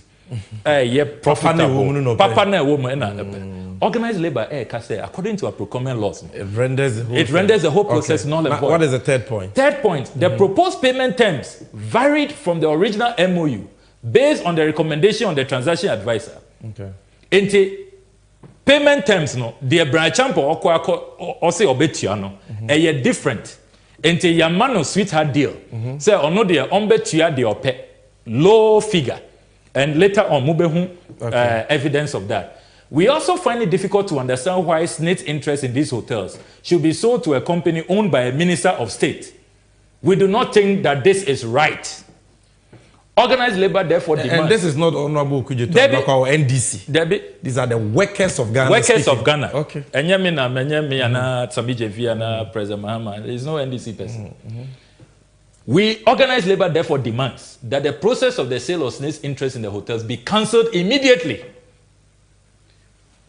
Profitable. Papa na woman. Organized labor, according to our procurement laws, it renders the whole process null and void. What is the third point? Third point, the proposed payment terms varied from the original MOU based on the recommendation of the transaction advisor. Okay. Into payment terms, no, the branch or say obetiano, a different. Into Yamano sweetheart deal. Say, or no, the ombetia de ope low figure. And later on, Mubehu evidence of that. We also find it difficult to understand why SNIT interest in these hotels should be sold to a company owned by a minister of state. We do not think that this is right. Organized labor, therefore, demands. And this is not Honorable Okudzeto Ablakwah or NDC. These are the workers of Ghana. Workers of Ghana. Okay. And Sammy Gyamfi and President Mahama. There is no NDC person. We, organized labor, therefore demands that the process of the sale of SNIT's interest in the hotels be cancelled immediately.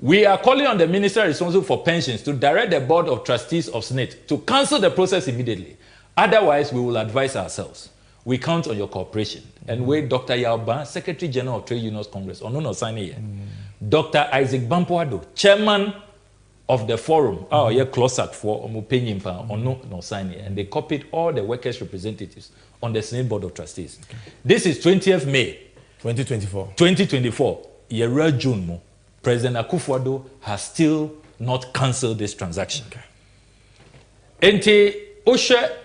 We are calling on the minister responsible for pensions to direct the board of trustees of SNIT to cancel the process immediately. Otherwise, we will advise ourselves. We count on your cooperation. And wait, Dr. Yauba, Secretary General of Trade Unions Congress, or no sign here. Dr. Isaac Bampoado, Chairman of the forum, closer for opinion or no sign here. And they copied all the workers' representatives on the SNIT Board of Trustees. Okay. This is 20th May 2024. 2024. Yera June, President Akufo-Addo has still not cancelled this transaction. Okay.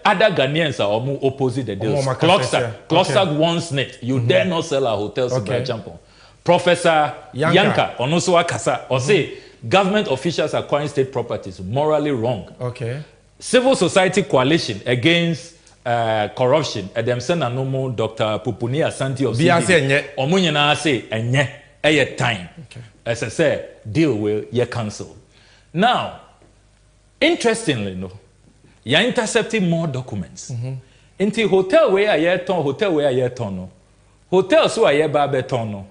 Other Ghanaians are opposite the deals. Clockstack wants SNIT. You dare not sell our hotels in Brachampon. Professor Yanka, Onosoa Kasa, or say government officials acquiring state properties morally wrong. Okay. Civil society coalition against corruption. Adam Senanomo, Dr. Pupuni Asante of CDC. Omunyana say enye time. As I say, deal will ye cancel. Now, interestingly, no. You are intercepting more documents. Into hotel where I hear ton, hotel where I hear ton. No. Hotels who I hear babe ton. No.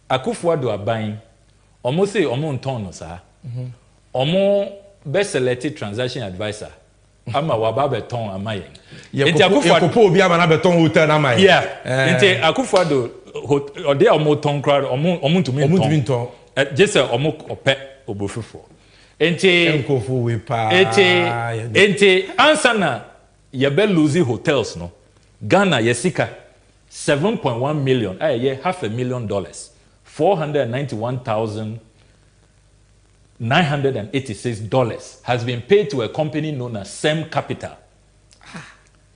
Akufo-Addo are buying. Almost say omo ton no sir. Omo best selected transaction advisor. Ama wababe ton amaye. Into Akufo-Addo obi ama beton hotel na amaye. Yeah. Into Akufo-Addo or they omo ton crowd omo to me ton. Just say omo ope obofufo. Ente ansana yebe losing hotels no Ghana yesika 7.1 million $500,000 $491,986 has been paid to a company known as Sem Capital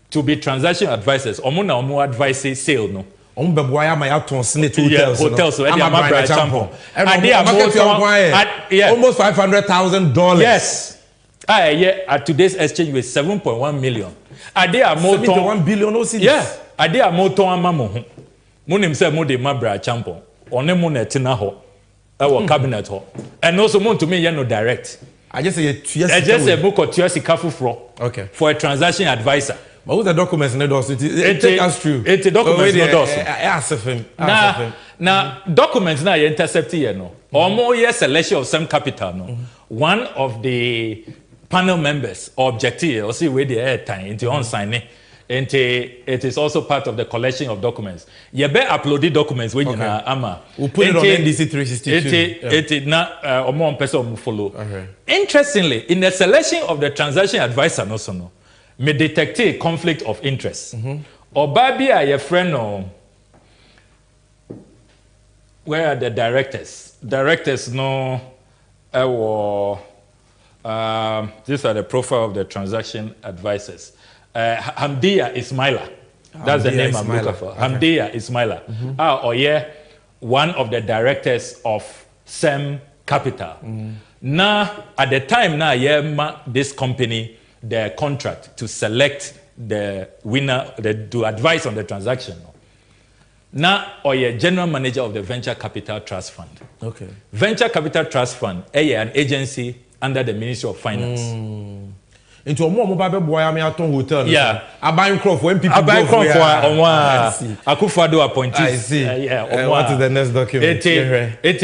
to be transaction advisors. Omo advise sale no. Ombeboya my aton SNIT hotels so and they are almost $500,000. Yes. At today's exchange with 7.1 million. They are more 71 billion OCD. Yeah. They are more to amamo. Monim say mo de mabra champion. One mo na tina ho. Our cabinet ho. And also mo to me no direct. I just say I just say mo ko tuasika fufuro. Okay. For a transaction advisor. But who's the documents in the it take us through. It's the documents in the Now, documents now you intercept here no. Or more yes selection of some capital no. One of the panel members objective or see where the air time into on signing. It is also part of the collection of documents. You better upload the documents when you na ama. We'll put it on NDC360. It na or more person follow. Interestingly, in the selection of the transaction advisor no may detect a conflict of interest. Obabi are your friend no. Where are the directors? Directors no. These are the profile of the transaction advisors. Hamdiya Ismaila. That's the name I'm looking for. Okay. Hamdiya Ismaila. One of the directors of SEM Capital. Now, at the time, this company the contract to select the winner, to advise on the transaction. Now, general manager of the Venture Capital Trust Fund. Okay. Venture Capital Trust Fund, an agency under the Ministry of Finance. Into a more mobile boy, I'm at hotel. Yeah. I buy crop when people. I buy crop for Akufo-Addo appointees. I see. What is the next document? It's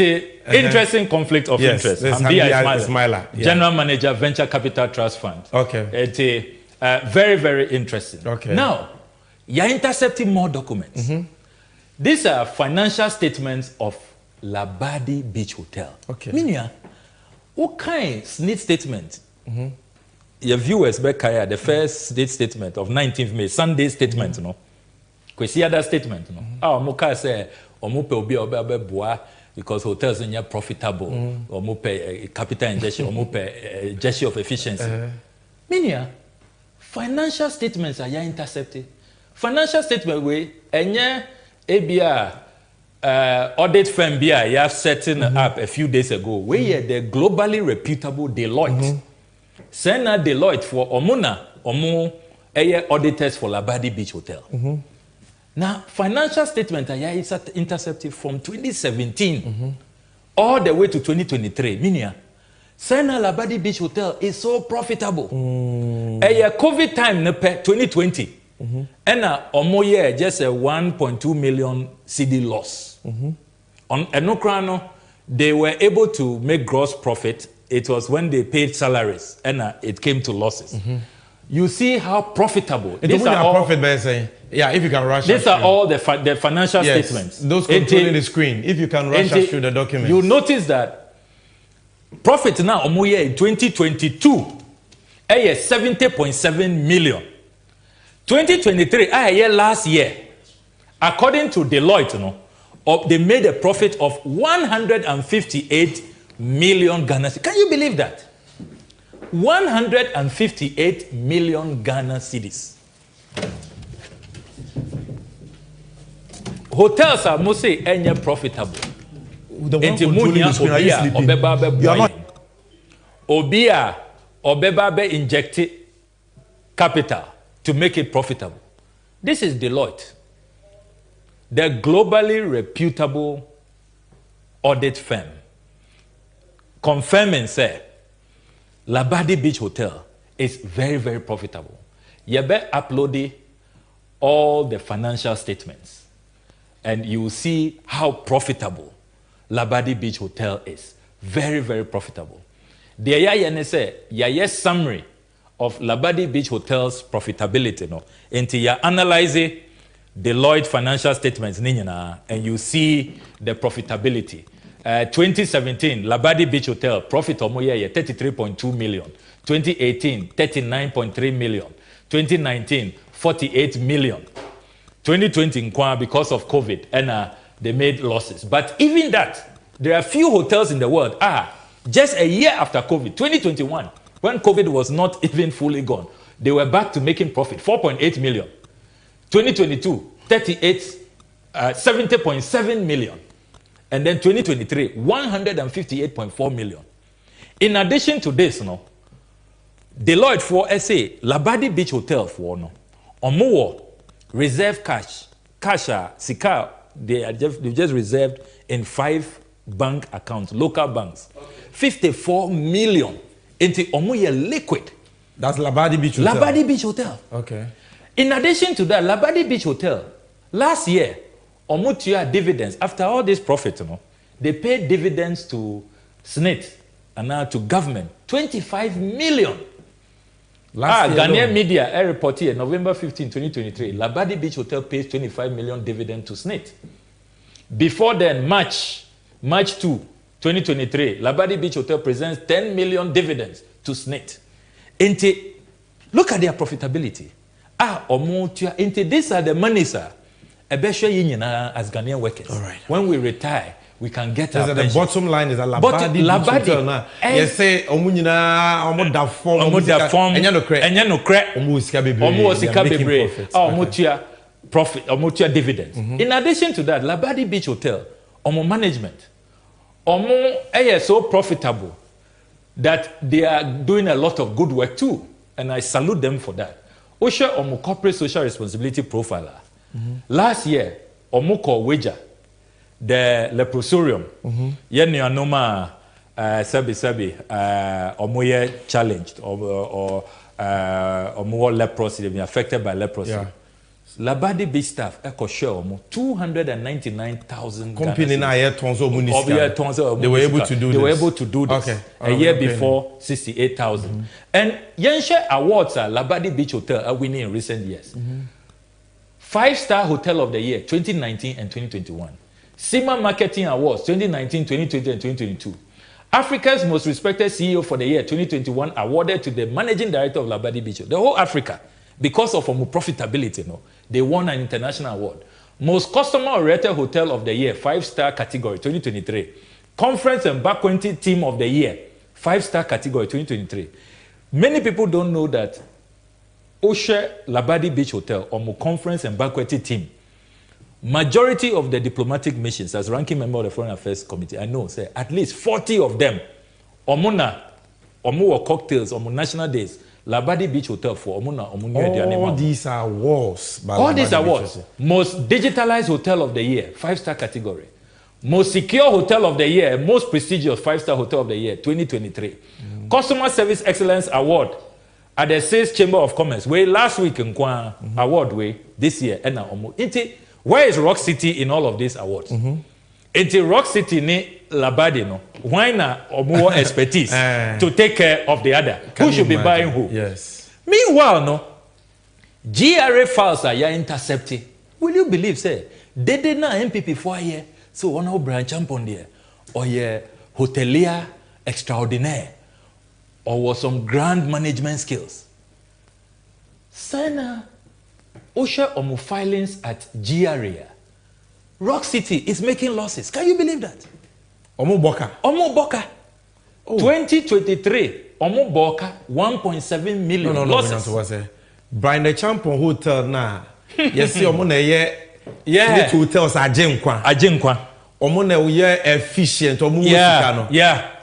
interesting conflict of interest. Hamdiya Ismaila. General Manager, Venture Capital Trust Fund. Okay. It's very, very interesting. Okay. Now, you're intercepting more documents. These are financial statements of Labadi Beach Hotel. Okay. Minya, what kind of SNIT statement? Your viewers back here, the first SNIT statement of 19th May, Sunday statement, you know. Kwesi other statement, you know. Moka say, omupe obi boa because hotels are profitable. Omupe capital injection, omupe gesture of efficiency. Minya, financial statements are intercepted. Financial statement way, enye ABR audit firm BI you have setting up a few days ago. Where the globally reputable Deloitte. Send Deloitte for Omu auditors for Labadi Beach Hotel. Now, financial statement is intercepted from 2017 all the way to 2023. Minia, Sena Labadi Beach Hotel is so profitable. COVID time 2020. And Omo year just a 1.2 million CD loss. On Enokrano, they were able to make gross profit. It was when they paid salaries and it came to losses. You see how profitable. These are all profit by saying, yeah, if you can rush. These are all the financial statements. Those controlling the screen. If you can rush us through the documents. You notice that profit now Omoye in 2022 is 70.7 million. 2023 last year, according to Deloitte, they made a profit of 158 million Ghana cedis. Can you believe that? 158 million Ghana cedis. Hotels are mostly profitable. The one controlling the screen, are you sleeping? You are not. Obia Obebabe injected capital to make it profitable. This is Deloitte, the globally reputable audit firm, confirming say Labadi Beach Hotel is very, very profitable. Yebe uploaded all the financial statements and you will see how profitable Labadi Beach Hotel is. Very, very profitable. The yaya summary of Labadi Beach Hotel's profitability, until you analyze Deloitte financial statements, and you see the profitability. 2017, Labadi Beach Hotel profit omoye 33.2 million. 2018, 39.3 million. 2019, 48 million. 2020, because of COVID, and they made losses. But even that, there are few hotels in the world. Just a year after COVID, 2021, when COVID was not even fully gone, they were back to making profit, 4.8 million. 2022, 70.7 million. And then 2023, 158.4 million. In addition to this, Deloitte for SA, Labadi Beach Hotel for Omo reserve cash, Sika, they just reserved in 5 bank accounts, local banks, 54 million. Into Omoye liquid. That's Labadi Beach Hotel. Labadi Beach Hotel. Okay. In addition to that, Labadi Beach Hotel, last year, Omutia dividends, after all this profit, they paid dividends to SNIT and now to government, 25 million. Ghanaian media report here, November 15, 2023, Labadi Beach Hotel pays 25 million dividend to SNIT. Before then, March 2, 2023, Labadi Beach Hotel presents 10 million dividends to SNIT. Look at their profitability. omotua into these are the monies ebesho yinyina as Ghanaian workers. All right. When we retire, we can get our pension. The bottom line is that Labadi yes say omunyina omoda form enya no kre omo sika bebre omotua profit omotua dividends. In addition to that, Labadi Beach Hotel omo management omo so profitable that they are doing a lot of good work too, and I salute them for that. Osha omo corporate social responsibility profiler. Last year omo ko wager the leprosarium yenu anoma sabi omo challenged or omo leprosy, they've been affected by leprosy. Labadi Beach staff echo share omo 299,000 company na here tonzo municipal. They were able to do this. They were able to do this. A year before 68,000. And Yenshe awards Labadi Beach Hotel are winning in recent years. 5-star Hotel of the Year 2019 and 2021. SIMA Marketing Awards 2019, 2020 and 2022. Africa's most respected CEO for the year 2021 awarded to the managing director of Labadi Beach. The whole Africa, because of profitability, they won an international award. Most customer-oriented hotel of the year, 5-star category 2023. Conference and banqueting team of the year, 5-star category 2023. Many people don't know that Osha Labadi Beach Hotel or conference and banqueting team, majority of the diplomatic missions, as ranking member of the Foreign Affairs Committee, I know, say at least 40 of them, omuna cocktails, national days, Labadi Beach Hotel for all these are awards. All these awards. Most digitalized hotel of the year, 5-star category. Most secure hotel of the year, most prestigious 5-star hotel of the year, 2023. Customer Service Excellence Award at the 6th Chamber of Commerce. Way last week in award way this year. Where is Rock City in all of these awards? Rock City ni Labadi no. Why not more expertise to take care of the other? Who should be buying who? Yes. Meanwhile, no, GRA files are intercepted. Will you believe, say, they did not MPP 4 years, so one of branch on there, or ye hotelier extraordinaire, or was some grand management skills. Sana Osha Omo filings at GRA. Rock City is making losses. Can you believe that? Omo Boka. 2023, Omo Boka, 1.7 million losses. Brian the Champion Hotel na. Yes, Omo na ye hotels Ajenkwa. Omo na ye efficient. Omo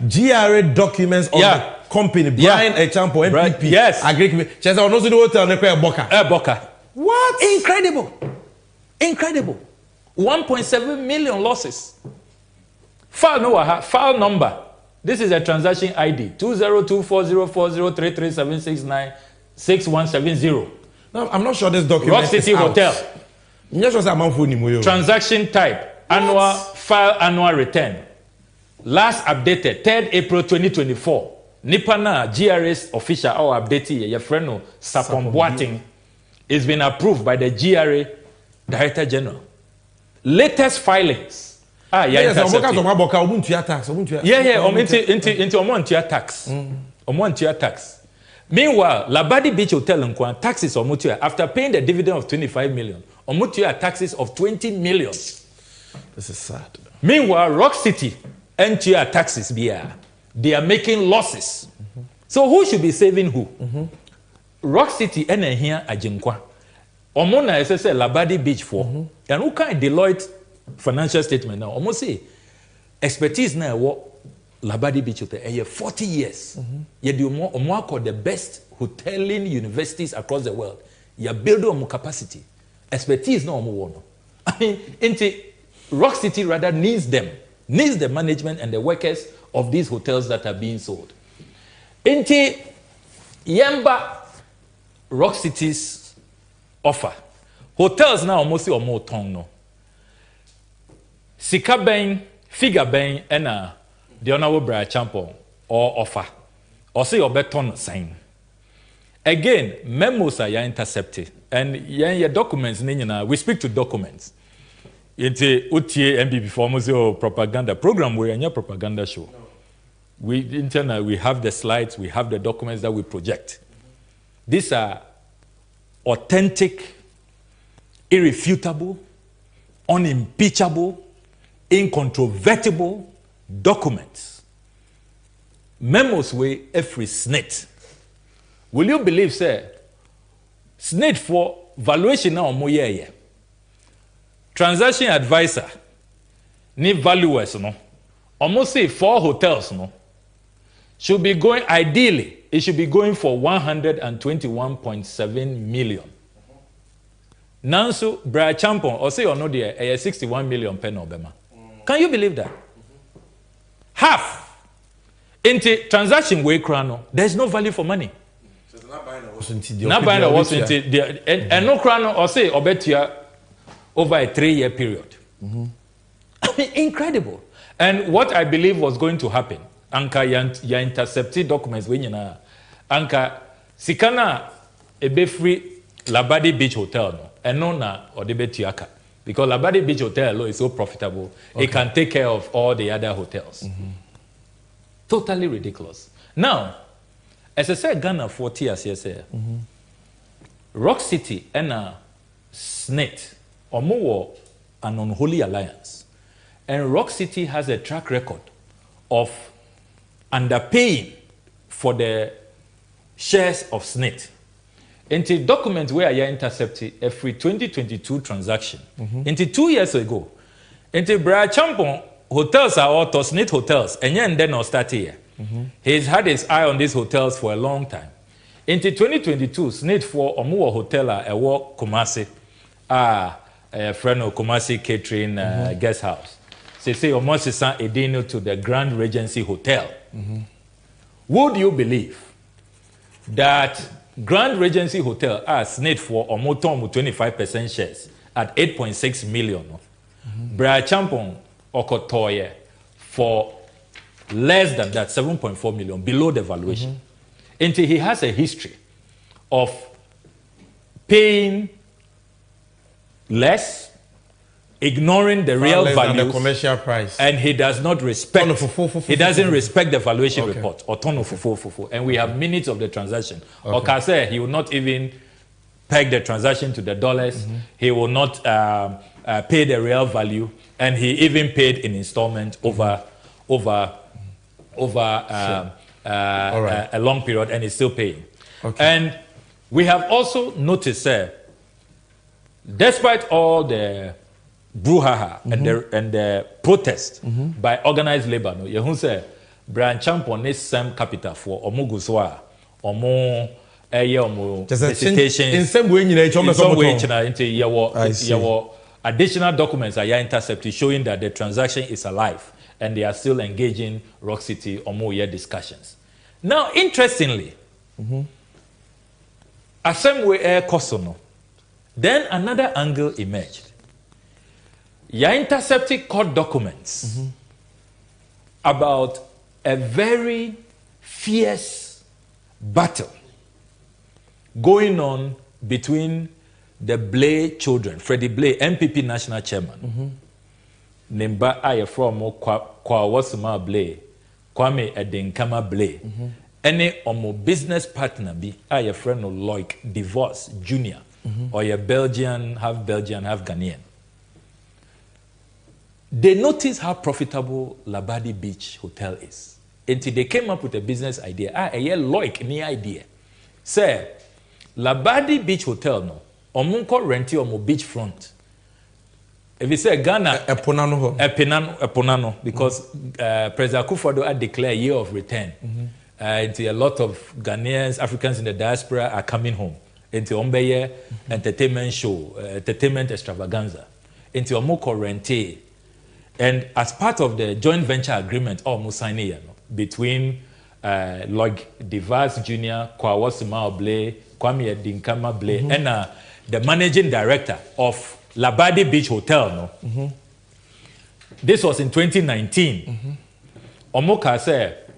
GRA documents of the company. Brian a Champion MPP. Yes. Agriculture. Chesa ono si hotel na kwa Boka. Boka. What? Incredible. 1.7 million losses. File number. This is a transaction ID 20240403376961770. No, I'm not sure this document Rock City is Hotel. Out. Transaction type annual return. Last updated 3rd April 2024. Nipana GRA's official or update your friend Sapon Boating. It's been approved by the GRA Director General. Latest filings. Yes, tax. Meanwhile, Labadi Beach Hotel in Kwan taxes after paying the dividend of 25 million. Taxes of 20 million. This is sad. Meanwhile, Rock City NTR taxes they are making losses. So who should be saving who? Rock City and here Ajinkwa. Omona SSL Labadi Beach for. And who can Deloitte financial statement now? Almost say expertise now what Labadi Beach Hotel 40 years. You do more called the best hoteling universities across the world. You build on capacity. Expertise no more. I mean, Rock City rather needs the management and the workers of these hotels that are being sold. Yamba Rock City's offer. Hotels now almost or more tongue no. Sika ben, figure ben, and the honorable Brian Champon or offer. Or say your beton sign. Again, memos are intercepted. And your documents, we speak to documents. It's a UTA MPP for propaganda program where your propaganda show. We internal we have the slides, we have the documents that we project. These are authentic, irrefutable, unimpeachable, incontrovertible documents, memos way every SNIT. Will you believe, sir? SNIT for valuation now mo ye. Transaction advisor, ni valuers no. Almost say 4 hotels no. Should be going, ideally, it should be going for 121.7 million. Nanso Bra Champon or say or no there 61 million pen obema. Can you believe that? Half into transaction way crano, there's no value for money. So it's not buying a was into the and no crano or say or bet you over a 3-year period. I mean, incredible. And what I believe was going to happen, Anka ya intercepted documents when you know Anka Sikana ebe free Labadi Beach Hotel no and no na or debe tiaka because Labadi Beach Hotel is so profitable it can take care of all the other hotels. Totally ridiculous. Now, as I said, Ghana 40 years yes Rock City and SNIT or more an unholy alliance. And Rock City has a track record of underpaying for the shares of SNIT. Into documents where I intercepted every 2022 transaction. Into 2 years ago, into Bra Champon hotels are all SNIT hotels, and then not start here. He's had his eye on these hotels for a long time. Into 2022, SNIT for Omuwa Hotel a walk Kumasi, a friend of Kumasi catering guest house. Say almost a dinner to the Grand Regency Hotel. Would you believe that Grand Regency Hotel has SNIT for almost 25% shares at 8.6 million? Bra Champon Okotoye for less than that, 7.4 million, below the valuation. Until he has a history of paying less, ignoring the real value, the commercial price, and he does not respect. He doesn't respect the valuation report. Or and we have minutes of the transaction. Or say he will not even peg the transaction to the dollars. He will not pay the real value, and he even paid in installment over a long period, and he's still paying. And we have also noticed, despite all the brouhaha and the protest by organized labor, no, you say Brian Champon is some capital for Omuguswa, Omo in some way, into your additional documents are intercepted showing that the transaction is alive and they are still engaging Rock City Omo discussions. Now, interestingly, as some way air Kosono, then another angle emerged. You intercepted court documents about a very fierce battle going on between the Blay children, Freddie Blay, MPP national chairman, Nimba Aye from Kwawasuma Blay, Kwame Edinkama Blay, any omo business partner be Aye friend of Loic Divorce Jr. Or a Belgian, half Ghanaian. They noticed how profitable Labadi Beach Hotel is. Until they came up with a business idea. A Loic ni idea. Say, Labadi Beach Hotel no, omunko renti omo beachfront. If you say Ghana, Eponano, because President Akufo-Addo had declared year of return. Until a lot of Ghanaians, Africans in the diaspora are coming home. Into Ombeye entertainment show, entertainment extravaganza. Into Omoko renti. And as part of the joint venture agreement, between Loic Divorce Jr., Kwawasuma Blay, Kwame Edinkama Blay, and the managing director of Labadi Beach Hotel. This was in 2019. Omoka said,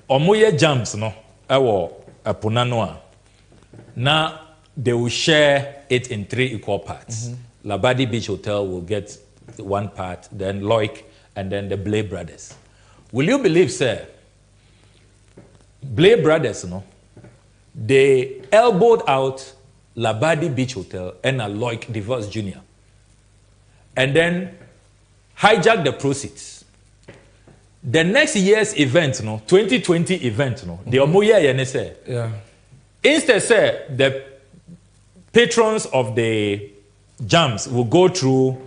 Omoye jams no, Apunanoa. Now they will share it in 3 equal parts. Labadi Beach Hotel will get one part, then Loic, and then the Blay brothers. Will you believe, sir? Blay brothers, no, they elbowed out Labadi Beach Hotel and a Loic Divorce Jr. And then hijack the proceeds. The next year's event, 2020 event, the Omoya say, instead say the patrons of the jams will go through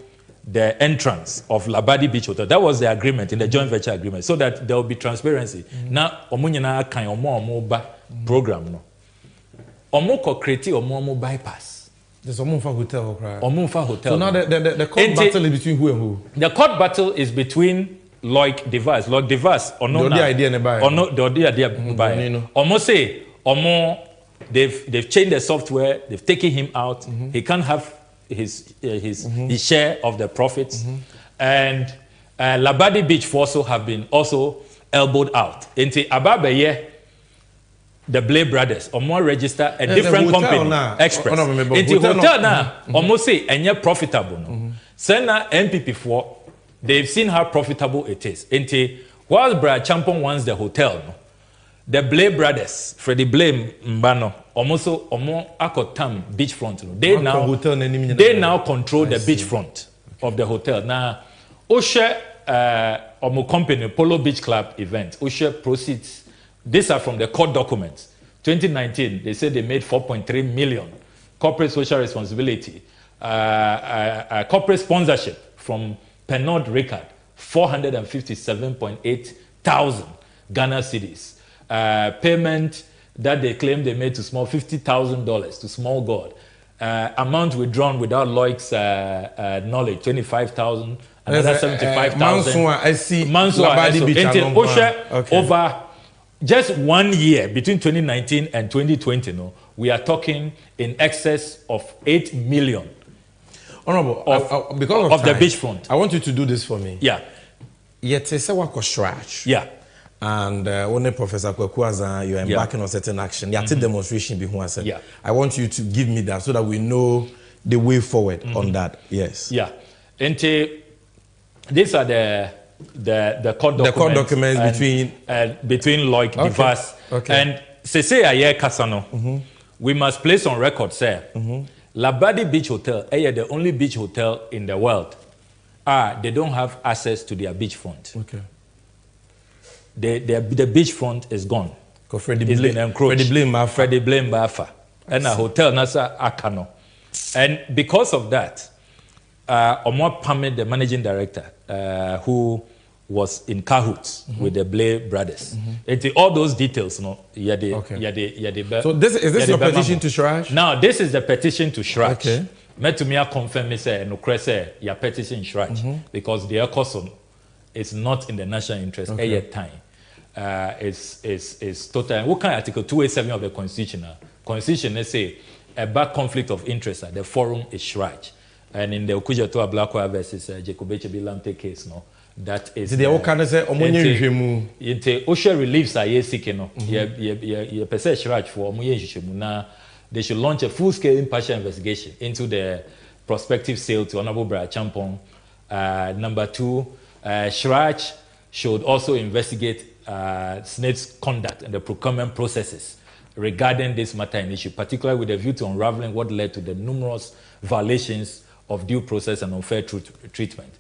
the entrance of Labadi Beach Hotel. That was the agreement in the joint venture agreement, so that there will be transparency. Now, Omunyana kan omo ba program no. Omo ko create omo bypass. There's Omunfa Hotel, right? Omunfa Hotel. So now the court battle is between who and who? The court battle is between Loic Device. Loic Device or no? The idea nearby. Or no? The idea nearby. Omo say Omo they've changed the software. They've taken him out. He can't have his share of the profits, and Labadi Beach also have been also elbowed out. Into Ababeye, the Blade brothers, or more register a different company, Express. Into hotel now, almost say and yet profitable. Sena MPP4, they've seen how profitable it is. Into whilst Brad Champon wants the hotel, the Blade brothers, Freddie Blame Mbano, almost Akotam beachfront. They now control the beachfront of the hotel. Now, Osha Omo company Polo Beach Club event. Osha proceeds. These are from the court documents. 2019, they said they made 4.3 million. Corporate social responsibility, corporate sponsorship from Pernod Ricard, 457.8 thousand Ghana cedis. Payment that they claim they made to small $50,000 to Small God. Amount withdrawn without Loic's knowledge, 25,000, another 75,000. I see. Over just 1 year between 2019 and 2020, we are talking in excess of 8 million. Honorable, because of the beachfront. I want you to do this for me. Yeah. Yet say wako stretch. Yeah. And when Professor Kwekwaza, you're embarking on certain action. You have to demonstration behind us. Yeah. I want you to give me that so that we know the way forward on that. Yes. Yeah. And these are the court documents. The court documents between Loic Device and Sese Aye Kasano. We must place on record, sir. Labadi Beach Hotel, the only beach hotel in the world. They don't have access to their beachfront. Okay. The beachfront is gone. Freddie Blame Bafa. And a hotel Nasa Akano. And because of that, Omar Pame, the managing director, who was in cahoots with the Blade brothers. All those details, So is this your petition to Shraj? Now, this is the petition to Shraj. Okay. Metumia confirm me say no say your petition Shraj because the Ekoson is not in the national interest at time. Is total. What kind of Article 287 of the Constitution? They say about conflict of interest. The forum is Shraj, and in the Okudzeto Ablakwah versus Jacobeche Bilamte case, that is. The OSHA reliefs are seeking. You per se Shraj for now. They should launch a full-scale impartial investigation into the prospective sale to Honorable Brad Champon. Number two, Shraj should also investigate SNIT's conduct and the procurement processes regarding this matter in issue, particularly with a view to unraveling what led to the numerous violations of due process and unfair treatment.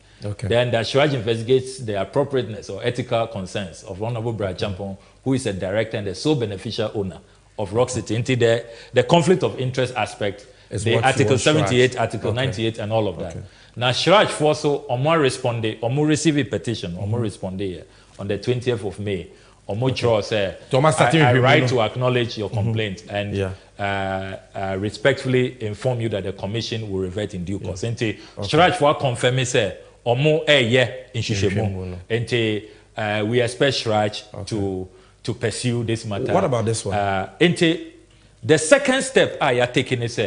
Then that Shraj investigates the appropriateness or ethical concerns of Honorable Brad Champon, who is a director and the sole beneficial owner of Rock City. Into the conflict of interest aspect, the Article 78, Shraj. Article 98, and all of that. Now, Shraj also, Omo receive a petition, Omo responded on the 20th of May. Omo Chro said, I write to acknowledge your complaint and respectfully inform you that the commission will revert in due course. Shraj for confirm say, Omo in Shishemu. We expect Shraj to pursue this matter. What about this one? The second step I are taking is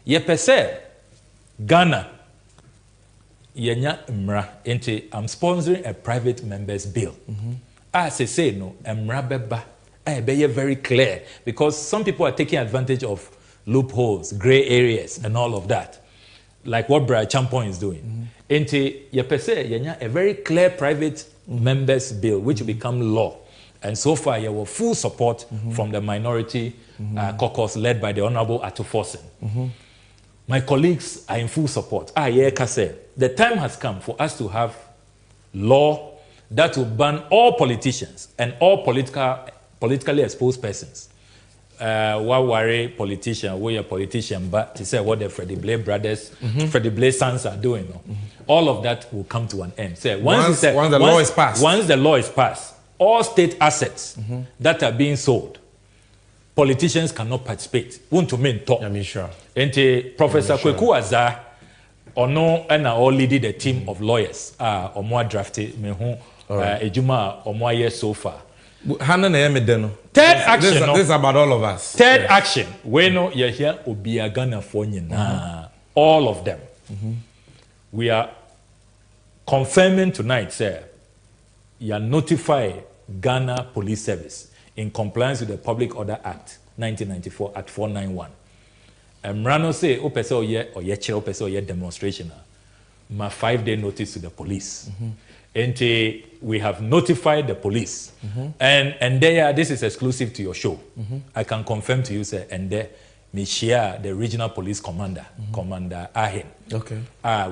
ye per se Ghana yenya mra I'm sponsoring a private members bill. As I say no mra beba be very clear because some people are taking advantage of loopholes, gray areas and all of that. Like what Brad Champon is doing. Ye per se yenya a very clear private members bill which will become law. And so far, you have full support from the minority caucus led by the Honorable Atufosin. My colleagues are in full support. The time has come for us to have law that will ban all politicians and all politically exposed persons. What worry politician, we are politician, but to say what the Freddie Blay brothers, Freddie Blay sons are doing. All of that will come to an end. Say, once the law is passed. Once the law is passed, all state assets that are being sold, politicians cannot participate. Want to mean talk. I'm sure. And Professor Kweku Azar, ono and all leading the team of lawyers. Omo drafted me who ejuma omo year so far. Third action. This is about all of us. Third action. We know you're here. Obiagana for all of them. We are confirming tonight, sir. You are notify Ghana Police Service in compliance with the Public Order Act 1994 Act 491. Mrano say, "O pese oye oyeche, o pese oye demonstration." Ma 5-day notice to the police. And we have notified the police. And there, this is exclusive to your show. I can confirm to you, sir, and there, me share the regional police commander, Commander Ahen. Okay.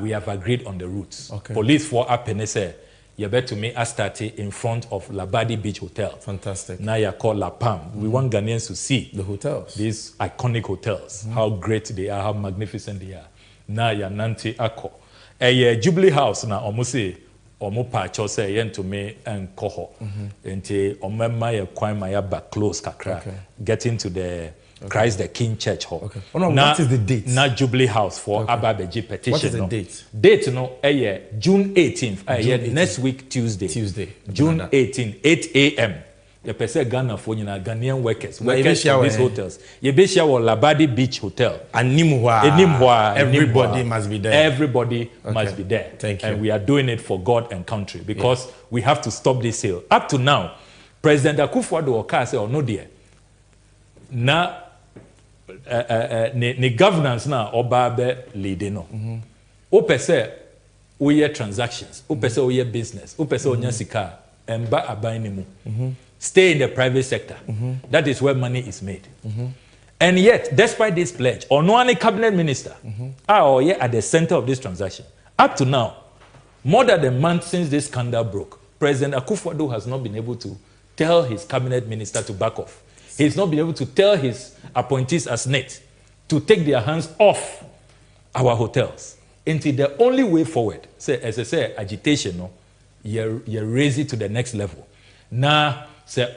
We have agreed on the routes. Okay. Police for Apenese, you bet to me Astarte in front of Labadi Beach Hotel. Fantastic. Now you call La Palm. We want Ghanaians to see the hotels. These iconic hotels, how great they are, how magnificent they are. Now you Nanti Ako. Jubilee House now almost say omo pa cho say yen to me and koho. Enti omema ye kwan ma ya back close kakra. Getting to the Christ the King Church Hall. Okay. Oh no, what is the date? Na Jubilee House for Ababeji petition. What is the date? Date no June 18th. Next week Tuesday. June 18th, 8 a.m. The person Ghana for Ghanaian workers from these hotels. You be sure Labadi Beach Hotel. Animwa. Everybody must be there. Everybody must be there. Thank you. And we are doing it for God and country because we have to stop this sale. Up to now, President Akufo-Addo Oka say, "Oh no dear, na ni governance na obabe leading no. O pese oye transactions, o pese oye business, o pese onya sika, emba aban ni mu." Stay in the private sector. That is where money is made. And yet, despite this pledge, Onoani cabinet minister are at the center of this transaction. Up to now, more than a month since this scandal broke, President Akufo-Addo has not been able to tell his cabinet minister to back off. He's not been able to tell his appointees as SNIT to take their hands off our hotels. Until the only way forward, say, as I say, agitation, you raise it to the next level. Now, say,